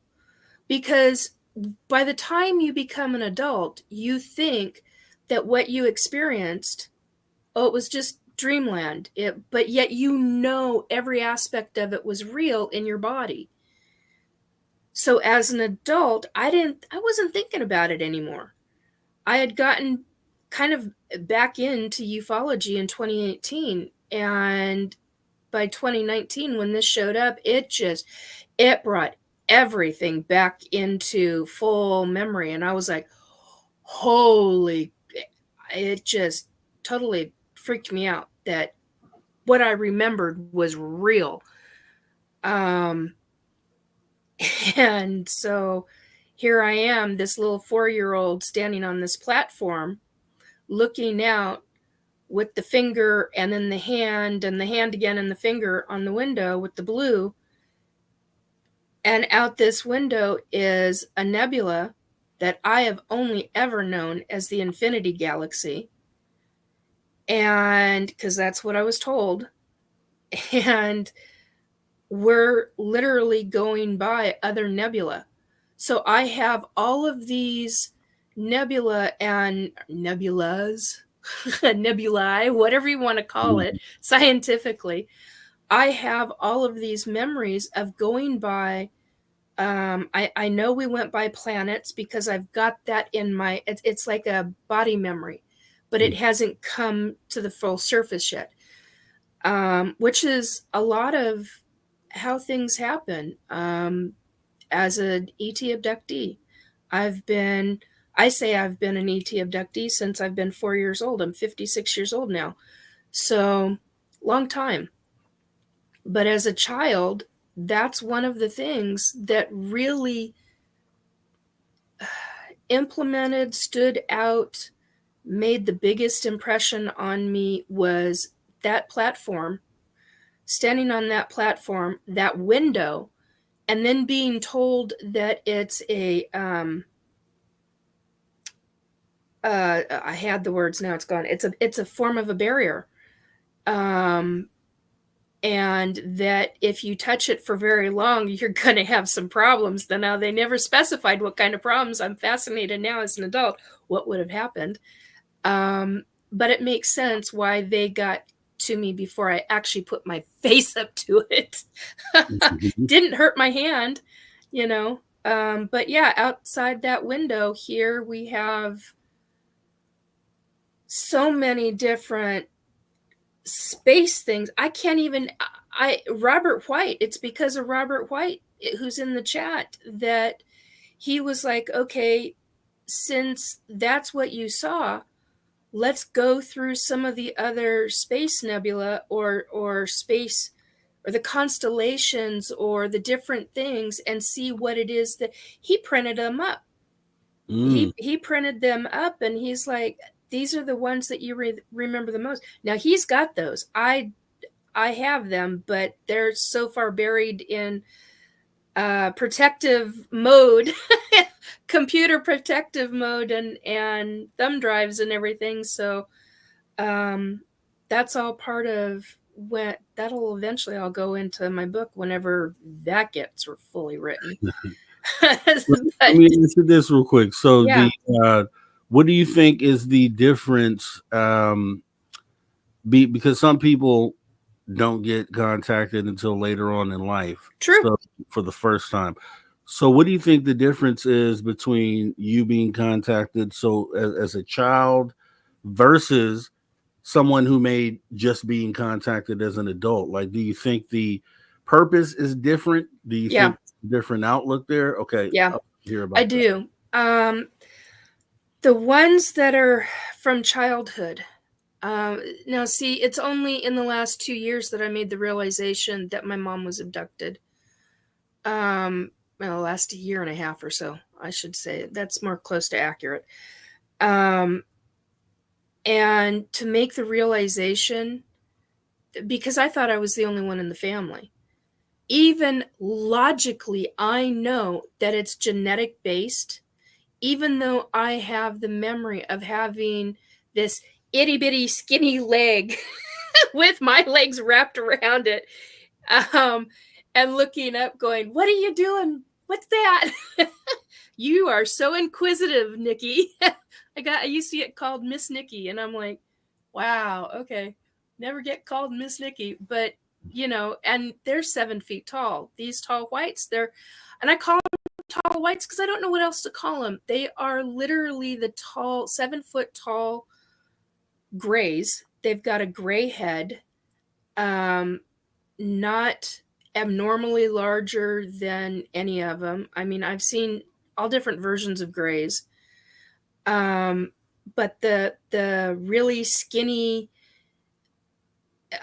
Because by the time you become an adult, you think that what you experienced, oh, it was just dreamland. But yet every aspect of it was real in your body. So as an adult, I wasn't thinking about it anymore. I had gotten kind of back into ufology in 2018, and by 2019, when this showed up, it brought everything back into full memory. And I was like, holy, it just totally freaked me out that what I remembered was real. And so here I am, this little 4-year-old standing on this platform, looking out with the finger and then the hand and the hand again and the finger on the window with the blue. And out this window is a nebula that I have only ever known as the Infinity Galaxy. And because that's what I was told. And we're literally going by other nebula. So I have all of these nebula and nebulas, nebulae, whatever you want to call it scientifically. I have all of these memories of going by. I know we went by planets because I've got that in my, it's like a body memory, but it hasn't come to the full surface yet, which is a lot of how things happen. As an ET abductee, I say I've been an ET abductee since I've been 4 years old. I'm 56 years old now. So long time. But as a child, that's one of the things that really implemented, stood out, made the biggest impression on me was that platform, standing on that platform, that window, and then being told that it's a, I had the words, now it's gone. It's a form of a barrier. And that if you touch it for very long, you're going to have some problems. Now, they never specified what kind of problems. I'm fascinated now as an adult what would have happened. But it makes sense why they got to me before I actually put my face up to it. Didn't hurt my hand, you know. But yeah, outside that window here, we have so many different space things. I can't even, Robert White, it's because of Robert White, who's in the chat, that he was like, okay, since that's what you saw, let's go through some of the other space nebula or space or the constellations or the different things and see what it is that he printed them up. He printed them up, and he's like, these are the ones that you remember the most. Now he's got those. I have them, but they're so far buried in protective mode, computer protective mode, and thumb drives and everything. So that's all part of what that'll eventually all go into my book whenever that gets fully written.
Let me answer this real quick. So
yeah.
what do you think is the difference? Because some people don't get contacted until later on in life.
True.
So for the first time. So what do you think the difference is between you being contacted as a child versus someone who may just being contacted as an adult? Like, do you think the purpose is different? Do you think different outlook there? Okay.
Yeah.
I'll hear about
I do. The ones that are from childhood. Now, see, it's only in the last 2 years that I made the realization that my mom was abducted. Well, last year and a half or so, I should say. That's more close to accurate. And to make the realization, because I thought I was the only one in the family. Even logically, I know that it's genetic based, even though I have the memory of having this itty bitty skinny leg with my legs wrapped around it, and looking up going, what are you doing? What's that? You are so inquisitive, Nikki. I used to get called Miss Nikki, and I'm like, wow, okay. Never get called Miss Nikki, but you know, and they're 7 feet tall. These tall whites, and I call them tall whites because I don't know what else to call them. They are literally the tall, 7-foot tall grays. They've got a gray head, not abnormally larger than any of them. I mean, I've seen all different versions of grays. But the really skinny,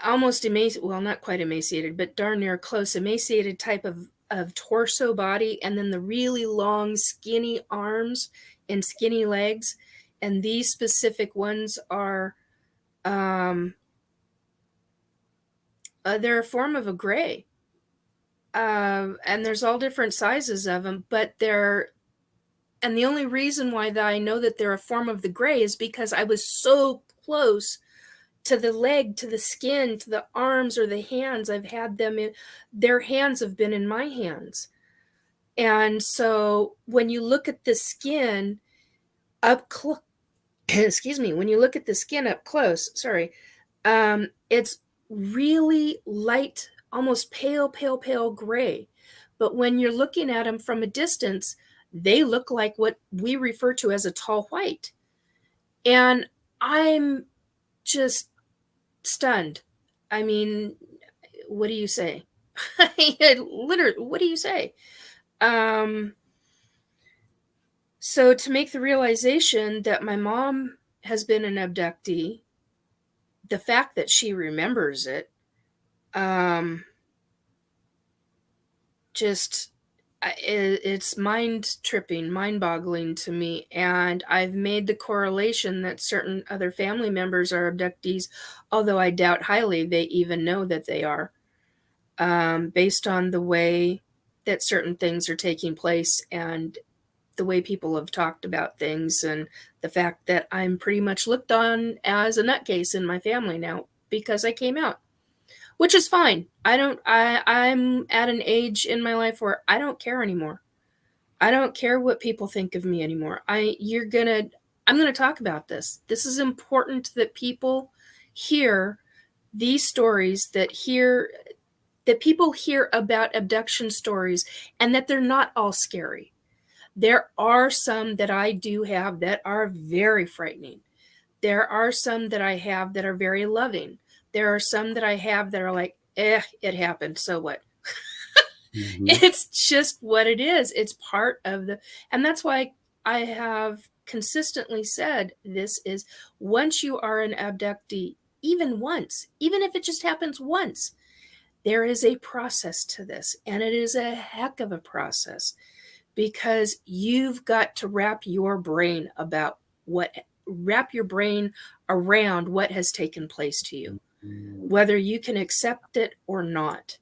almost emaciated, well, not quite emaciated, but darn near close emaciated type of torso body, and then the really long skinny arms and skinny legs. And these specific ones are they're a form of a gray, and there's all different sizes of them, but and the only reason why I know that they're a form of the gray is because I was so close to the leg, to the skin, to the arms or the hands. I've had them in, their hands have been in my hands. And so when you look at the skin up close, excuse me, when you look at the skin up close, it's really light, almost pale gray. But when you're looking at them from a distance, they look like what we refer to as a tall white. And I'm just stunned. I mean, what do you say? Literally, what do you say? So to make the realization that my mom has been an abductee, the fact that she remembers it, it's mind-tripping, mind-boggling to me. And I've made the correlation that certain other family members are abductees, although I doubt highly they even know that they are, based on the way that certain things are taking place and the way people have talked about things, and the fact that I'm pretty much looked on as a nutcase in my family now because I came out. Which is fine. I'm at an age in my life where I don't care anymore. I don't care what people think of me anymore. I'm gonna talk about this. This is important that people hear these stories, that people hear about abduction stories, and that they're not all scary. There are some that I do have that are very frightening. There are some that I have that are very loving. There are some that I have that are like, it happened, so what?
Mm-hmm.
It's just what it is. It's part of and that's why I have consistently said this is, once you are an abductee, even once, even if it just happens once, there is a process to this, and it is a heck of a process, because you've got to wrap your brain around what has taken place to you, whether you can accept it or not.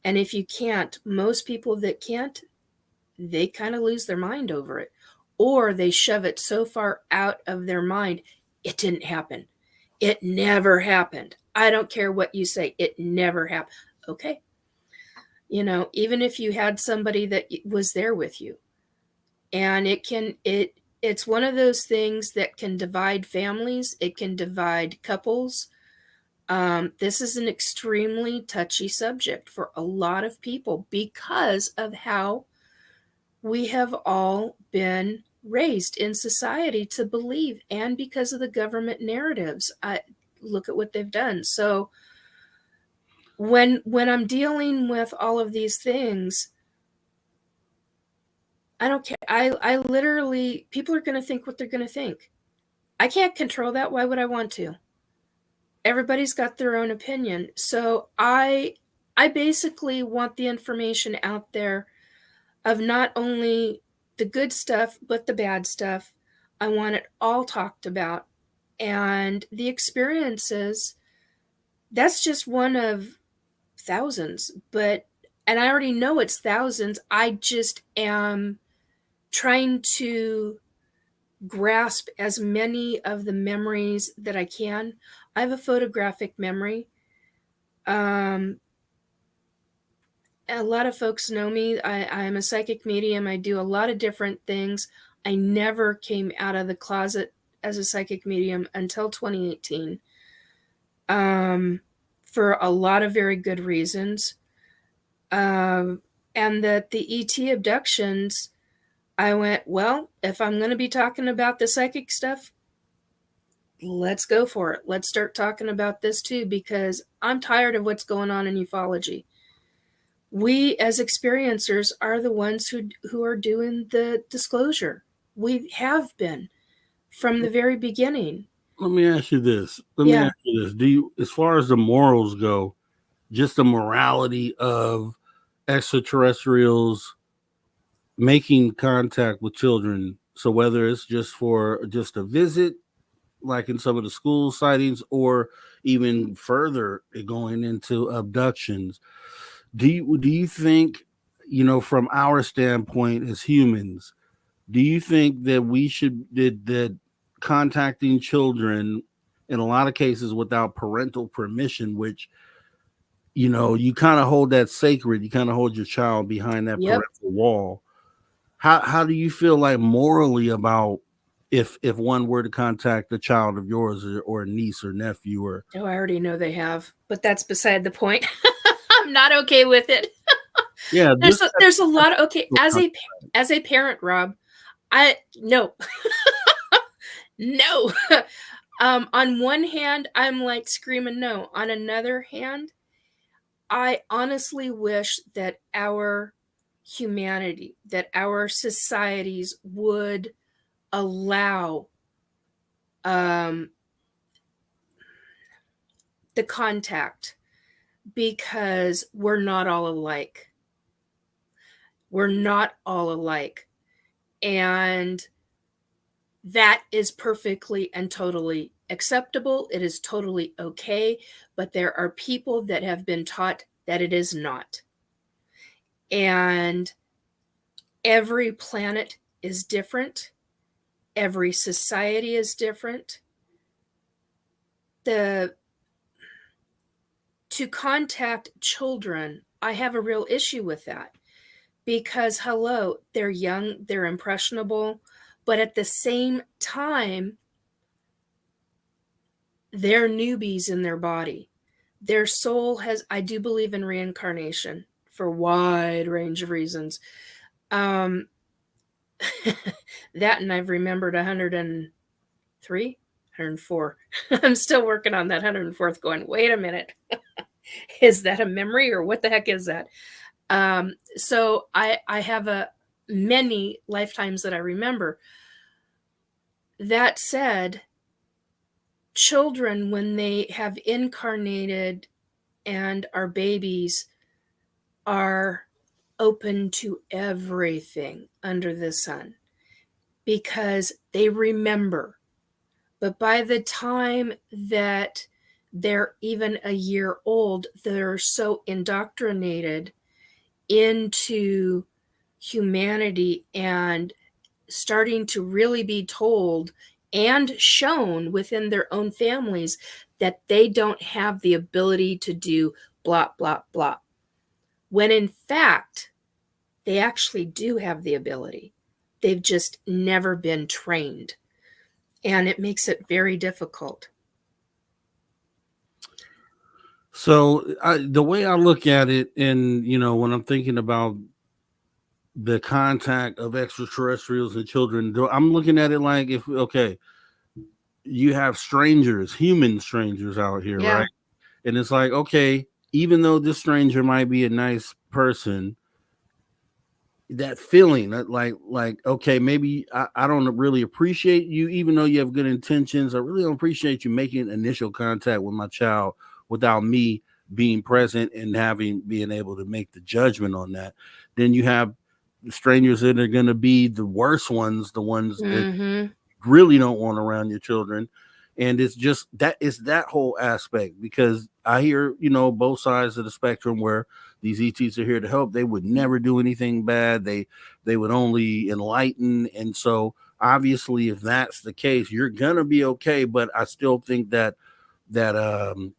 And if you can't, most people that can't, they kind of lose their mind over it, or they shove it so far out of their mind, it didn't happen. It never happened. I don't care what you say. It never happened. Okay. Even if you had somebody that was there with you, and it's one of those things that can divide families. It can divide couples. This is an extremely touchy subject for a lot of people because of how we have all been raised in society to believe, and because of the government narratives. Look at what they've done. So when I'm dealing with all of these things, I don't care. I literally, people are going to think what they're going to think. I can't control that. Why would I want to? Everybody's got their own opinion. So I basically want the information out there of not only the good stuff, but the bad stuff. I want it all talked about. And the experiences, that's just one of thousands. And I already know it's thousands. I just am trying to grasp as many of the memories that I can. I have a photographic memory. A lot of folks know me. I'm a psychic medium. I do a lot of different things. I never came out of the closet as a psychic medium until 2018, for a lot of very good reasons. And that the ET abductions, I went, well, if I'm going to be talking about the psychic stuff, let's go for it. Let's start talking about this too, because I'm tired of what's going on in ufology. We as experiencers are the ones who are doing the disclosure. We have been from the very beginning.
Let me ask you this.
Yeah.
Do you, as far as the morals go, just the morality of extraterrestrials making contact with children? So whether it's just for just a visit, like in some of the school sightings, or even further going into abductions, do you think, from our standpoint as humans, do you think that we should that contacting children in a lot of cases without parental permission, which you kind of hold that sacred, you kind of hold your child behind that
Yep.
parental wall? How do you feel like morally about if one were to contact a child of yours, or a niece or nephew, or
Oh, I already know they have, but that's beside the point. I'm not okay with it.
yeah,
There's a lot of, okay, as a parent, Rob, I no. No. On one hand, I'm like screaming no. On another hand, I honestly wish that our humanity, that our societies would allow the contact, because we're not all alike. We're not all alike. And that is perfectly and totally acceptable. It is totally okay. But there are people that have been taught that it is not. And every planet is different. Every society is different. To contact children, I have a real issue with that, because hello, they're young, they're impressionable, but at the same time, they're newbies in their body. Their soul has, I do believe in reincarnation for a wide range of reasons. That, and I've remembered 103, 104. I'm still working on that 104th, going, wait a minute. Is that a memory, or what the heck is that? So I have many lifetimes that I remember. That said, children, when they have incarnated and are babies, are open to everything under the sun because they remember. But by the time that they're even a year old, they're so indoctrinated into humanity and starting to really be told and shown within their own families that they don't have the ability to do blah, blah, blah. When in fact, they actually do have the ability. They've just never been trained. And it makes it very difficult.
So the way I look at it, and when I'm thinking about the contact of extraterrestrials and children, I'm looking at it like, if okay, you have strangers, human strangers out here,
Yeah.
right? And it's like, okay, even though this stranger might be a nice person, that feeling that like okay, maybe I don't really appreciate you, even though you have good intentions. I really don't appreciate you making initial contact with my child without me being present and being able to make the judgment on that. Then you have strangers that are going to be the worst ones, the ones that really don't want around your children. And it's just that whole aspect, because I hear both sides of the spectrum, where these ETs are here to help. They would never do anything bad. They would only enlighten. And so obviously, if that's the case, you're gonna be okay. But I still think that the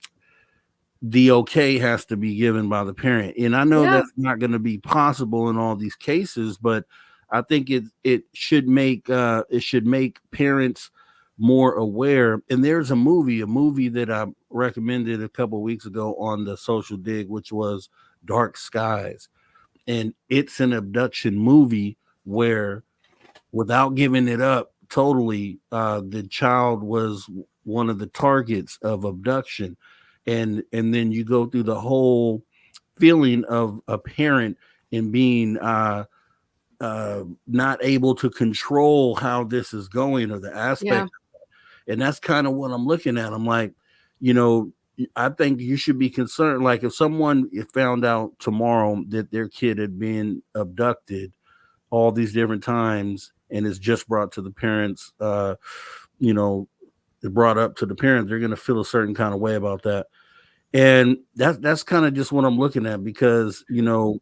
okay has to be given by the parent. And I know that's not going to be possible in all these cases, but I think it should make parents more aware. And there's a movie that I recommended a couple of weeks ago on the social dig, which was Dark Skies. And it's an abduction movie where without giving it up totally, the child was one of the targets of abduction. And then you go through the whole feeling of a parent and being not able to control how this is going, or the aspect. And that's kind of what I'm looking at. I'm like, you know, I think you should be concerned. Like if someone found out tomorrow that their kid had been abducted all these different times and is just brought to the parents, you know, brought up to the parents, they're going to feel a certain kind of way about that. And that's kind of just what I'm looking at, because, you know,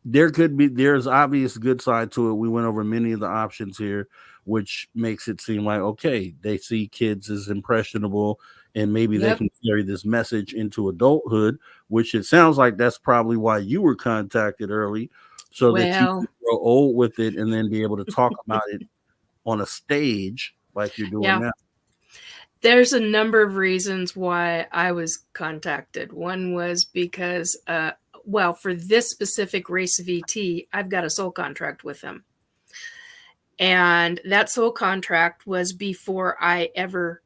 there's obvious good side to it. We went over many of the options here, which makes it seem like, okay, they see kids as impressionable and maybe they can carry this message into adulthood, which it sounds like that's probably why you were contacted early, so that you can grow old with it and then be able to talk about it on a stage like you're doing now.
There's a number of reasons why I was contacted. One was because, well, for this specific race of ET, I've got a soul contract with them. And that soul contract was before I ever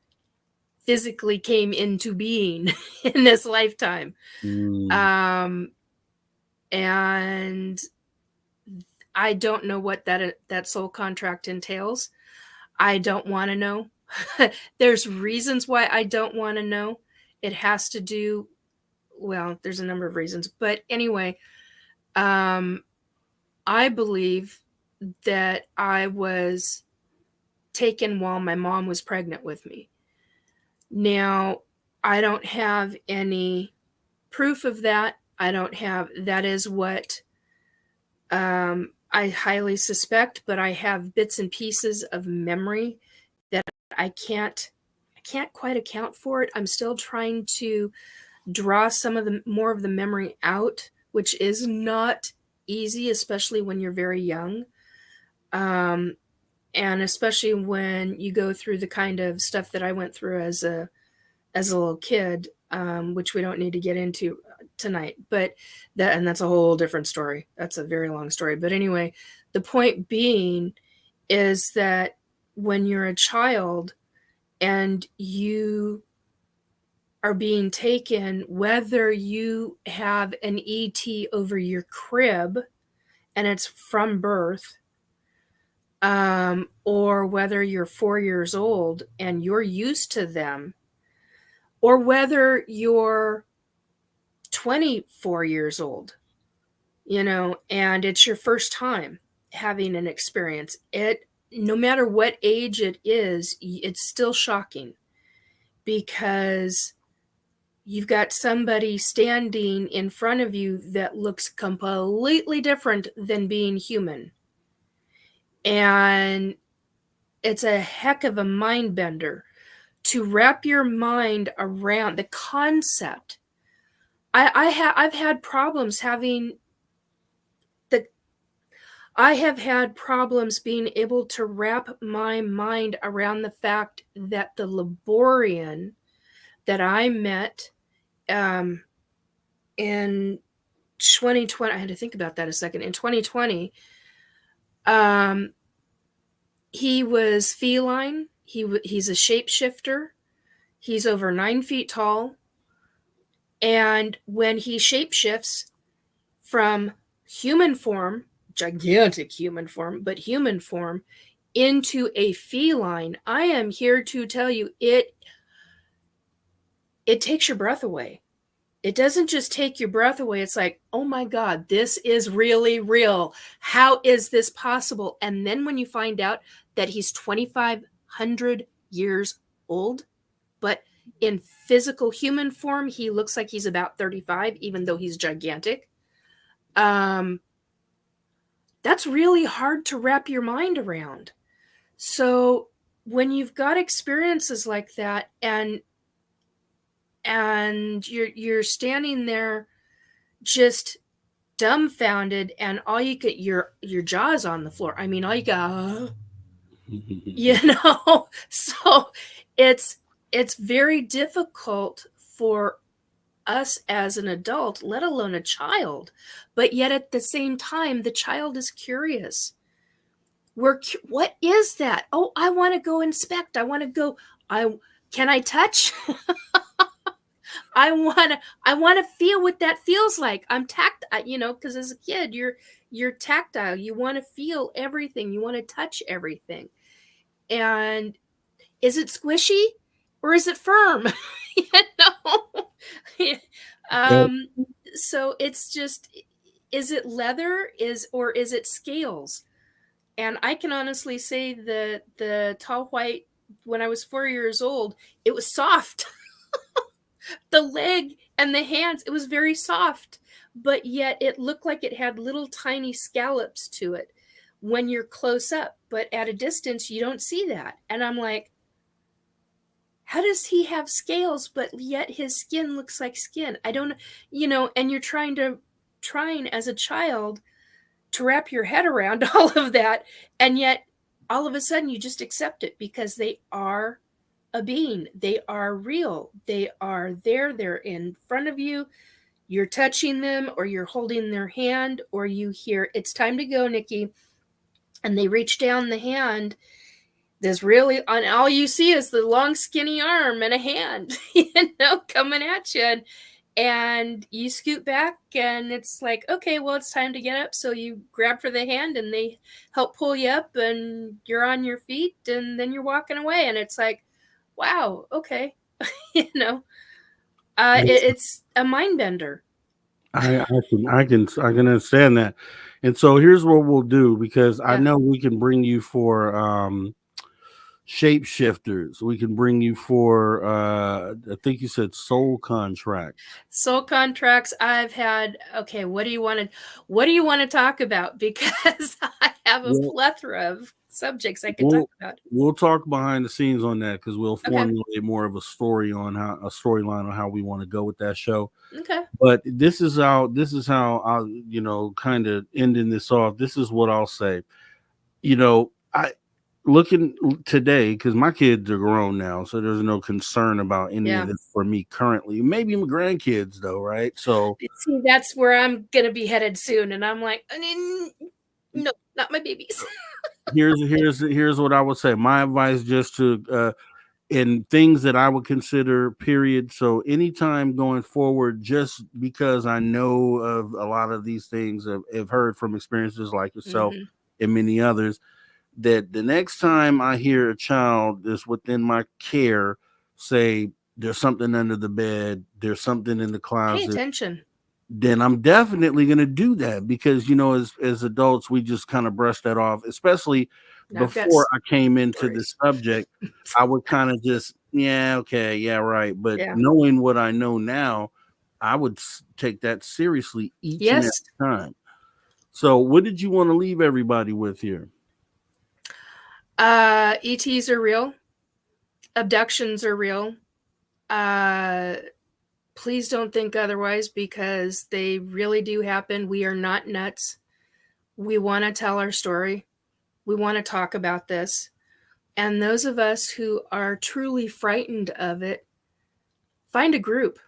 physically came into being in this lifetime. And I don't know what that soul contract entails. I don't want to know. There's reasons why I don't want to know. It has to do, well, there's a number of reasons. But anyway, I believe that I was taken while my mom was pregnant with me. Now, I don't have any proof of that. That is what I highly suspect, but I have bits and pieces of memory that I can't quite account for it. I'm still trying to draw some of the more of the memory out, which is not easy, especially when you're very young. And especially when you go through the kind of stuff that I went through as a little kid, which we don't need to get into tonight, but that's a whole different story. That's a very long story. But anyway, the point being is that when you're a child and you are being taken, whether you have an ET over your crib and it's from birth, or whether you're 4 years old and you're used to them, or whether you're 24 years old, you know, and it's your first time having an experience, no matter what age it is, it's still shocking, because you've got somebody standing in front of you that looks completely different than being human. And it's a heck of a mind bender to wrap your mind around the concept. I've had problems being able to wrap my mind around the fact that the Laborian that I met in 2020, I had to think about that a second. In 2020, he was feline. He's a shapeshifter. He's over 9 feet tall. And when he shapeshifts from human form, gigantic human form, but human form, into a feline, I am here to tell you, it takes your breath away. It doesn't just take your breath away. It's like, oh my God, this is really real. How is this possible? And then when you find out that he's 2,500 years old, but in physical human form, he looks like he's about 35, even though he's gigantic. That's really hard to wrap your mind around. So when you've got experiences like that, and you're standing there just dumbfounded, and all you get, your jaw's on the floor. I mean, all you got, you know. So it's very difficult for us as an adult, let alone a child. But yet at the same time, the child is curious. What is that? Oh, I want to go inspect. I want to go. Can I touch? I want to feel what that feels like. I'm tactile, because as a kid, you're tactile. You want to feel everything. You want to touch everything. And is it squishy or is it firm? you know. So it's just, is it leather or is it scales? And I can honestly say that the tall white, when I was 4 years old, it was soft. The leg and the hands, it was very soft, but yet it looked like it had little tiny scallops to it when you're close up, but at a distance you don't see that. And I'm like, how does he have scales but yet his skin looks like skin? I don't know. And you're trying as a child to wrap your head around all of that, and yet all of a sudden you just accept it because they are a being. They are real. They are there. They're in front of you. You're touching them, or you're holding their hand, or you hear, "It's time to go, Nikki." And they reach down the hand. There's really, on all you see is the long, skinny arm and a hand, coming at you. And you scoot back, and it's like, okay, well, it's time to get up. So you grab for the hand, and they help pull you up, and you're on your feet, and then you're walking away. And it's like, wow, okay. It's a mind bender.
I can understand that. And so here's what we'll do, because I
Yeah.
know we can bring you for shapeshifters. We can bring you for I think you said soul contract.
Soul contracts I've had. Okay, what do you want to talk about? Because I have a
Well,
plethora of subjects I could talk
we'll
about.
we'll talk behind the scenes on that, because we'll
Okay.
formulate more of a storyline on how we want to go with that show.
Okay.
But this is how I'll, kind of ending this off. This is what I'll say. I looking today, because my kids are grown now, so there's no concern about any
Yeah.
of this for me currently. Maybe my grandkids though, right? So
See, that's where I'm gonna be headed soon, and I'm like, no, not my babies.
here's what I would say. My advice, just to in things that I would consider, period. So anytime going forward, just because I know of a lot of these things, have heard from experiences like yourself
Mm-hmm.
and many others, that the next time I hear a child that's within my care say there's something under the bed, there's something in the
Pay
closet,
attention.
then I'm definitely going to do that, because as adults we just kind of brush that off. Especially
I've got
before I came into the
stories.
subject, I would kind of just, yeah, okay, yeah, right. But
Yeah.
knowing what I know now, I would take that seriously each and every
Yes.
time. So what did you want to leave everybody with here?
ETs are real. Abductions are real. Please don't think otherwise, because they really do happen. We are not nuts. We want to tell our story. We want to talk about this. And those of us who are truly frightened of it, find a group.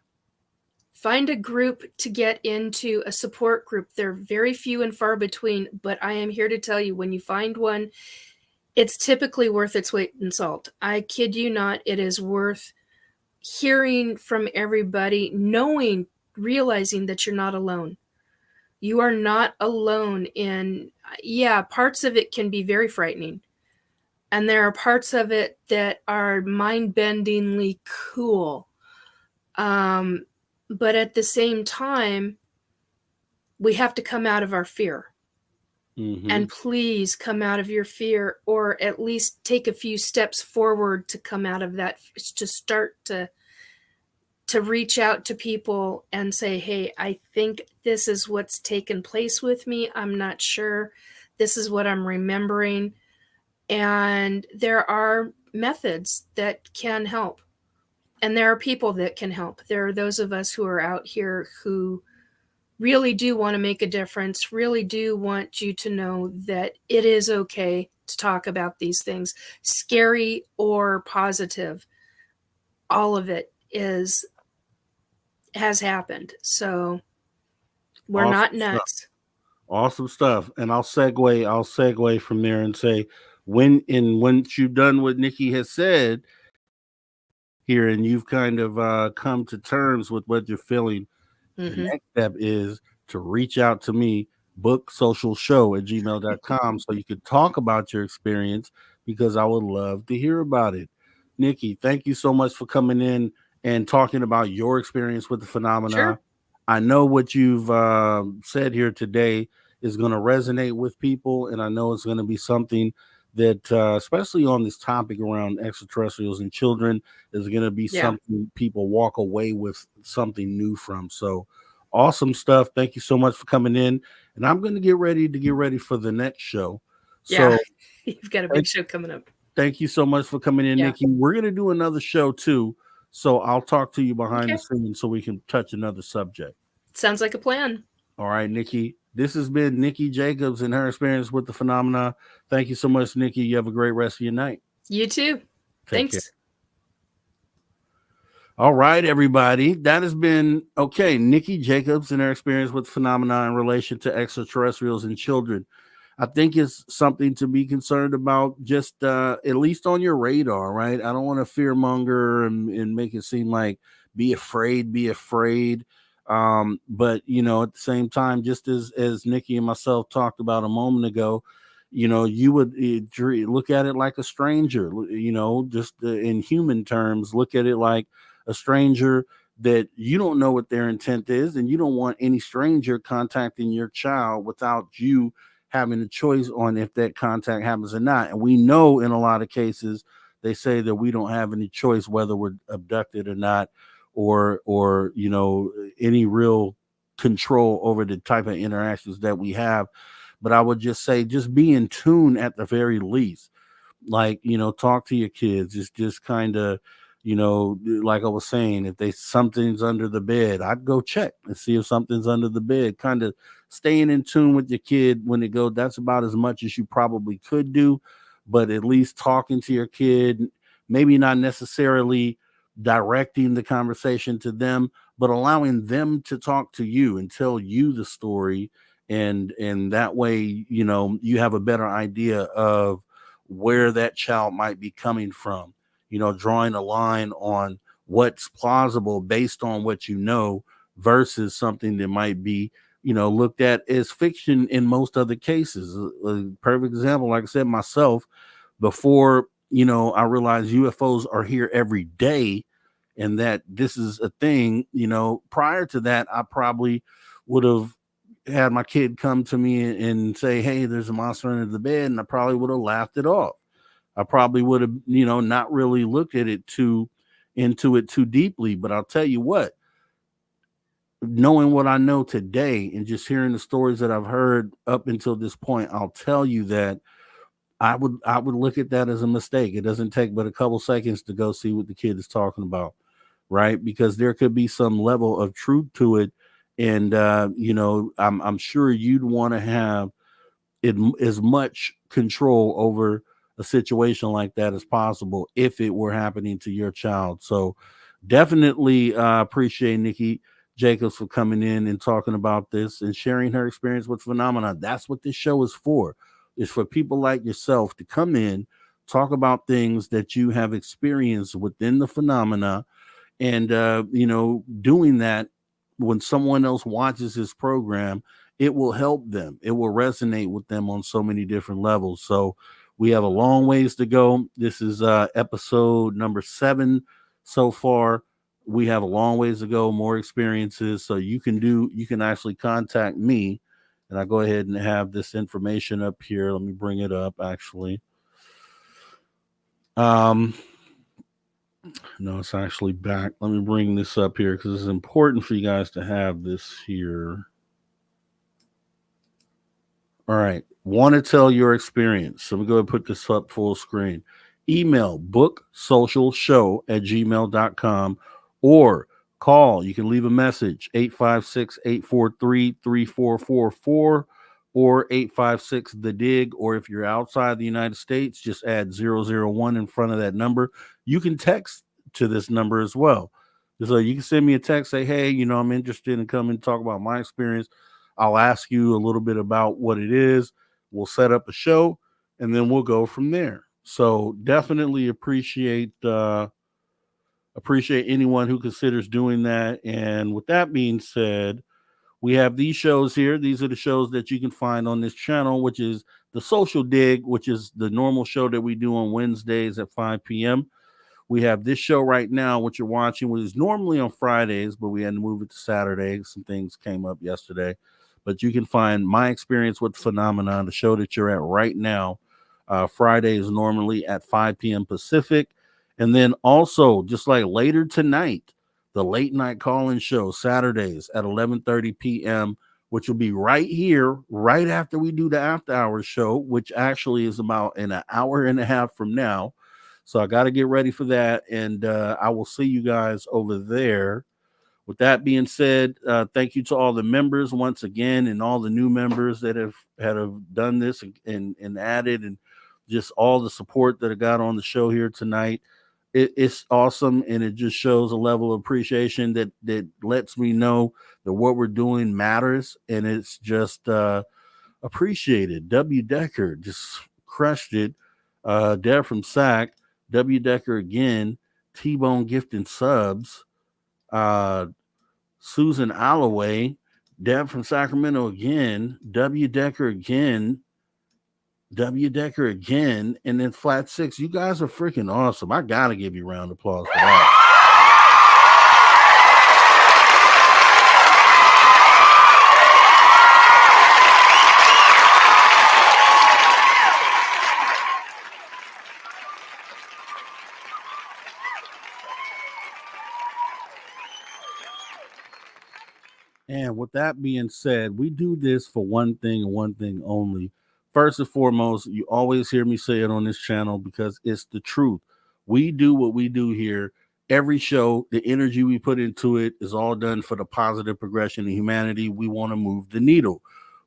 Find a group to get into, a support group. They're very few and far between, but I am here to tell you, when you find one, it's typically worth its weight in salt. I kid you not, it is worth hearing from everybody, realizing that you're not alone. You are not alone in, yeah, parts of it can be very frightening. And there are parts of it that are mind-bendingly cool. But at the same time, we have to come out of our fear.
Mm-hmm.
And please come out of your fear, or at least take a few steps forward to come out of that, to start to reach out to people and say, hey, I think this is what's taken place with me. I'm not sure. This is what I'm remembering. And there are methods that can help. And there are people that can help. There are those of us who are out here who really do want to make a difference, really do want you to know that it is okay to talk about these things, scary or positive. All of it has happened. So we're
Awesome
not
stuff.
nuts.
Awesome stuff. And I'll segue from there and say once you've done what Nikki has said here and you've kind of come to terms with what you're feeling, the
Mm-hmm.
next step is to reach out to me, booksocialshow@gmail.com, so you could talk about your experience because I would love to hear about it. Nikki, thank you so much for coming in and talking about your experience with the phenomena.
Sure.
I know what you've said here today is going to resonate with people, and I know it's going to be something that, especially on this topic around extraterrestrials and children, is going to be
Yeah.
something people walk away with something new from. So, awesome stuff. Thank you so much for coming in, and I'm going to get ready for the next show.
Yeah.
So,
You've got a
thank,
big show coming up.
thank you so much for coming in,
Yeah.
Nikki. We're going to do another show too. So I'll talk to you behind the
Okay.
scenes so we can touch another subject.
Sounds like a plan.
All right, Nikki. This has been Nikki Jacobs and her experience with the phenomena. Thank you so much, Nikki. You have a great rest of your night.
You too.
Take care.
Thanks.
All right, everybody. That has been Nikki Jacobs and her experience with phenomena in relation to extraterrestrials and children. I think it's something to be concerned about, just at least on your radar, right? I don't want to fearmonger and make it seem like be afraid, be afraid. But at the same time, just as Nikki and myself talked about a moment ago, you would look at it like a stranger. Just in human terms, look at it like a stranger that you don't know what their intent is, and you don't want any stranger contacting your child without you having a choice on if that contact happens or not. And we know in a lot of cases they say that we don't have any choice whether we're abducted or not, or any real control over the type of interactions that we have. But I would just say, just be in tune at the very least. Like, talk to your kids. Just kind of, like I was saying, if they something's under the bed, I'd go check and see if something's under the bed. Kind of staying in tune with your kid when they go. That's about as much as you probably could do, but at least talking to your kid, maybe not necessarily directing the conversation to them, but allowing them to talk to you and tell you the story. And that way, you have a better idea of where that child might be coming from, drawing a line on what's plausible based on what versus something that might be, looked at as fiction in most other cases. A perfect example, like I said, myself, before, I realized UFOs are here every day and that this is a thing, prior to that, I probably would have had my kid come to me and say, "Hey, there's a monster under the bed," and I probably would have laughed it off. I probably would have, not really looked at it into it too deeply. But I'll tell you what, knowing what I know today and just hearing the stories that I've heard up until this point, I'll tell you that I would look at that as a mistake. It doesn't take but a couple seconds to go see what the kid is talking about, right? Because there could be some level of truth to it. And I'm sure you'd want to have it as much control over a situation like that as possible if it were happening to your child. So definitely appreciate Nikki Jacobs for coming in and talking about this and sharing her experience with phenomena. That's what this show is for. It's for people like yourself to come in, talk about things that you have experienced within the phenomena, and doing that when someone else watches this program, it will help them, it will resonate with them on so many different levels. So we have a long ways to go. This is episode number 7 so far. We have a long ways to go, more experiences. So you can actually contact me, and I go ahead and have this information up here. Let me bring it up actually. No, it's actually back. Let me bring this up here because it's important for you guys to have this here. All right. Want to tell your experience. So I'm going to put this up full screen. Email booksocialshow@gmail.com or call. You can leave a message 856-843-3444 or 856 the dig. Or if you're outside the United States, just add 001 in front of that number. You can text to this number as well. So you can send me a text, say, "Hey, I'm interested in coming to talk about my experience." I'll ask you a little bit about what it is. We'll set up a show, and then we'll go from there. So definitely appreciate anyone who considers doing that. And with that being said, we have these shows here. These are the shows that you can find on this channel, which is the Social Dig, which is the normal show that we do on Wednesdays at 5 p.m. We have this show right now, which you're watching, which is normally on Fridays, but we had to move it to Saturday. Some things came up yesterday. But you can find My Experience with Phenomenon, the show that you're at right now. Friday is normally at 5 p.m. Pacific. And then also, just like later tonight, the late night call-in show, Saturdays at 11:30 p.m., which will be right here, right after we do the after hours show, which actually is about an hour and a half from now. So I got to get ready for that. And I will see you guys over there. With that being said, thank you to all the members once again, and all the new members that have done this and added, and just all the support that I got on the show here tonight. It's awesome, and it just shows a level of appreciation that lets me know that what we're doing matters, and it's just appreciated. W. Decker just crushed it. Deb from SAC, W. Decker again, T-Bone gifting subs, Susan Alloway, Deb from Sacramento again, W. Decker again, and then Flat Six. You guys are freaking awesome. I gotta give you a round of applause for that. And with that being said, we do this for one thing and one thing only. First and foremost, you always hear me say it on this channel because it's the truth. We do what we do here. Every show, the energy we put into it is all done for the positive progression of humanity. We want to move the needle.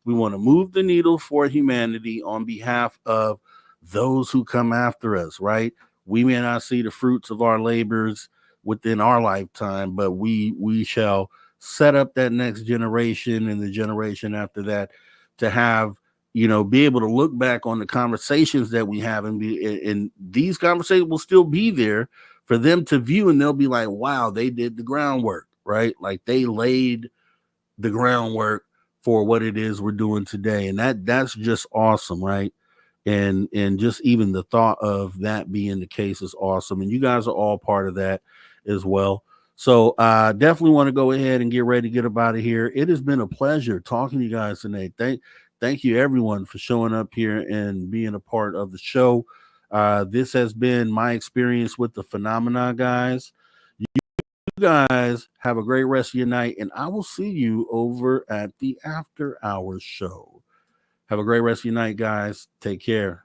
We want to move the needle for humanity on behalf of those who come after us, right? We may not see the fruits of our labors within our lifetime, but we shall set up that next generation and the generation after that to have, be able to look back on the conversations that we have, and these conversations will still be there for them to view, and they'll be like, wow, they did the groundwork, right? Like they laid the groundwork for what it is we're doing today. And that's just awesome, right? And just even the thought of that being the case is awesome. And you guys are all part of that as well. So definitely want to go ahead and get ready to get up out of here. It has been a pleasure talking to you guys today. Thank you everyone for showing up here and being a part of the show. This has been My Experience with the Phenomena, guys. You guys have a great rest of your night, and I will see you over at the After Hours show. Have a great rest of your night, guys. Take care.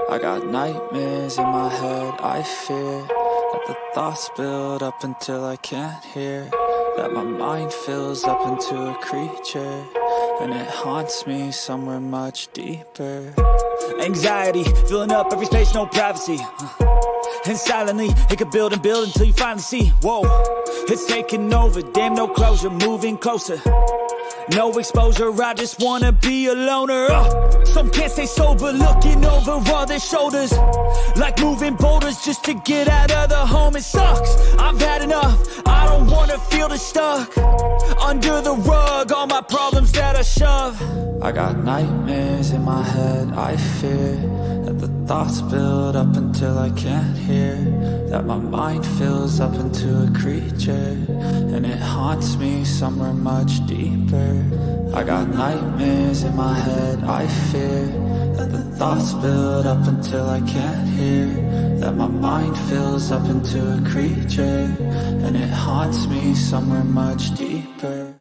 I got nightmares in my head, I fear that the thoughts build up until I can't hear, that my mind fills up into a creature, and it haunts me somewhere much deeper.
Anxiety, filling up every space, no privacy. And silently, it could build and build until you finally see, whoa, it's taking over, damn, no closure, moving closer. No exposure, I just wanna be a loner. Some can't stay sober, looking over all their shoulders, like moving boulders just to get out of the home. It sucks, I've had enough, I don't wanna feel the stuck under the rug, all my problems that I shove.
I got nightmares in my head, I fear that the thoughts build up until I can't hear, that my mind fills up into a creature, and it haunts me somewhere much deeper. I got nightmares in my head, I fear that the thoughts build up until I can't hear, that my mind fills up into a creature, and it haunts me somewhere much deeper.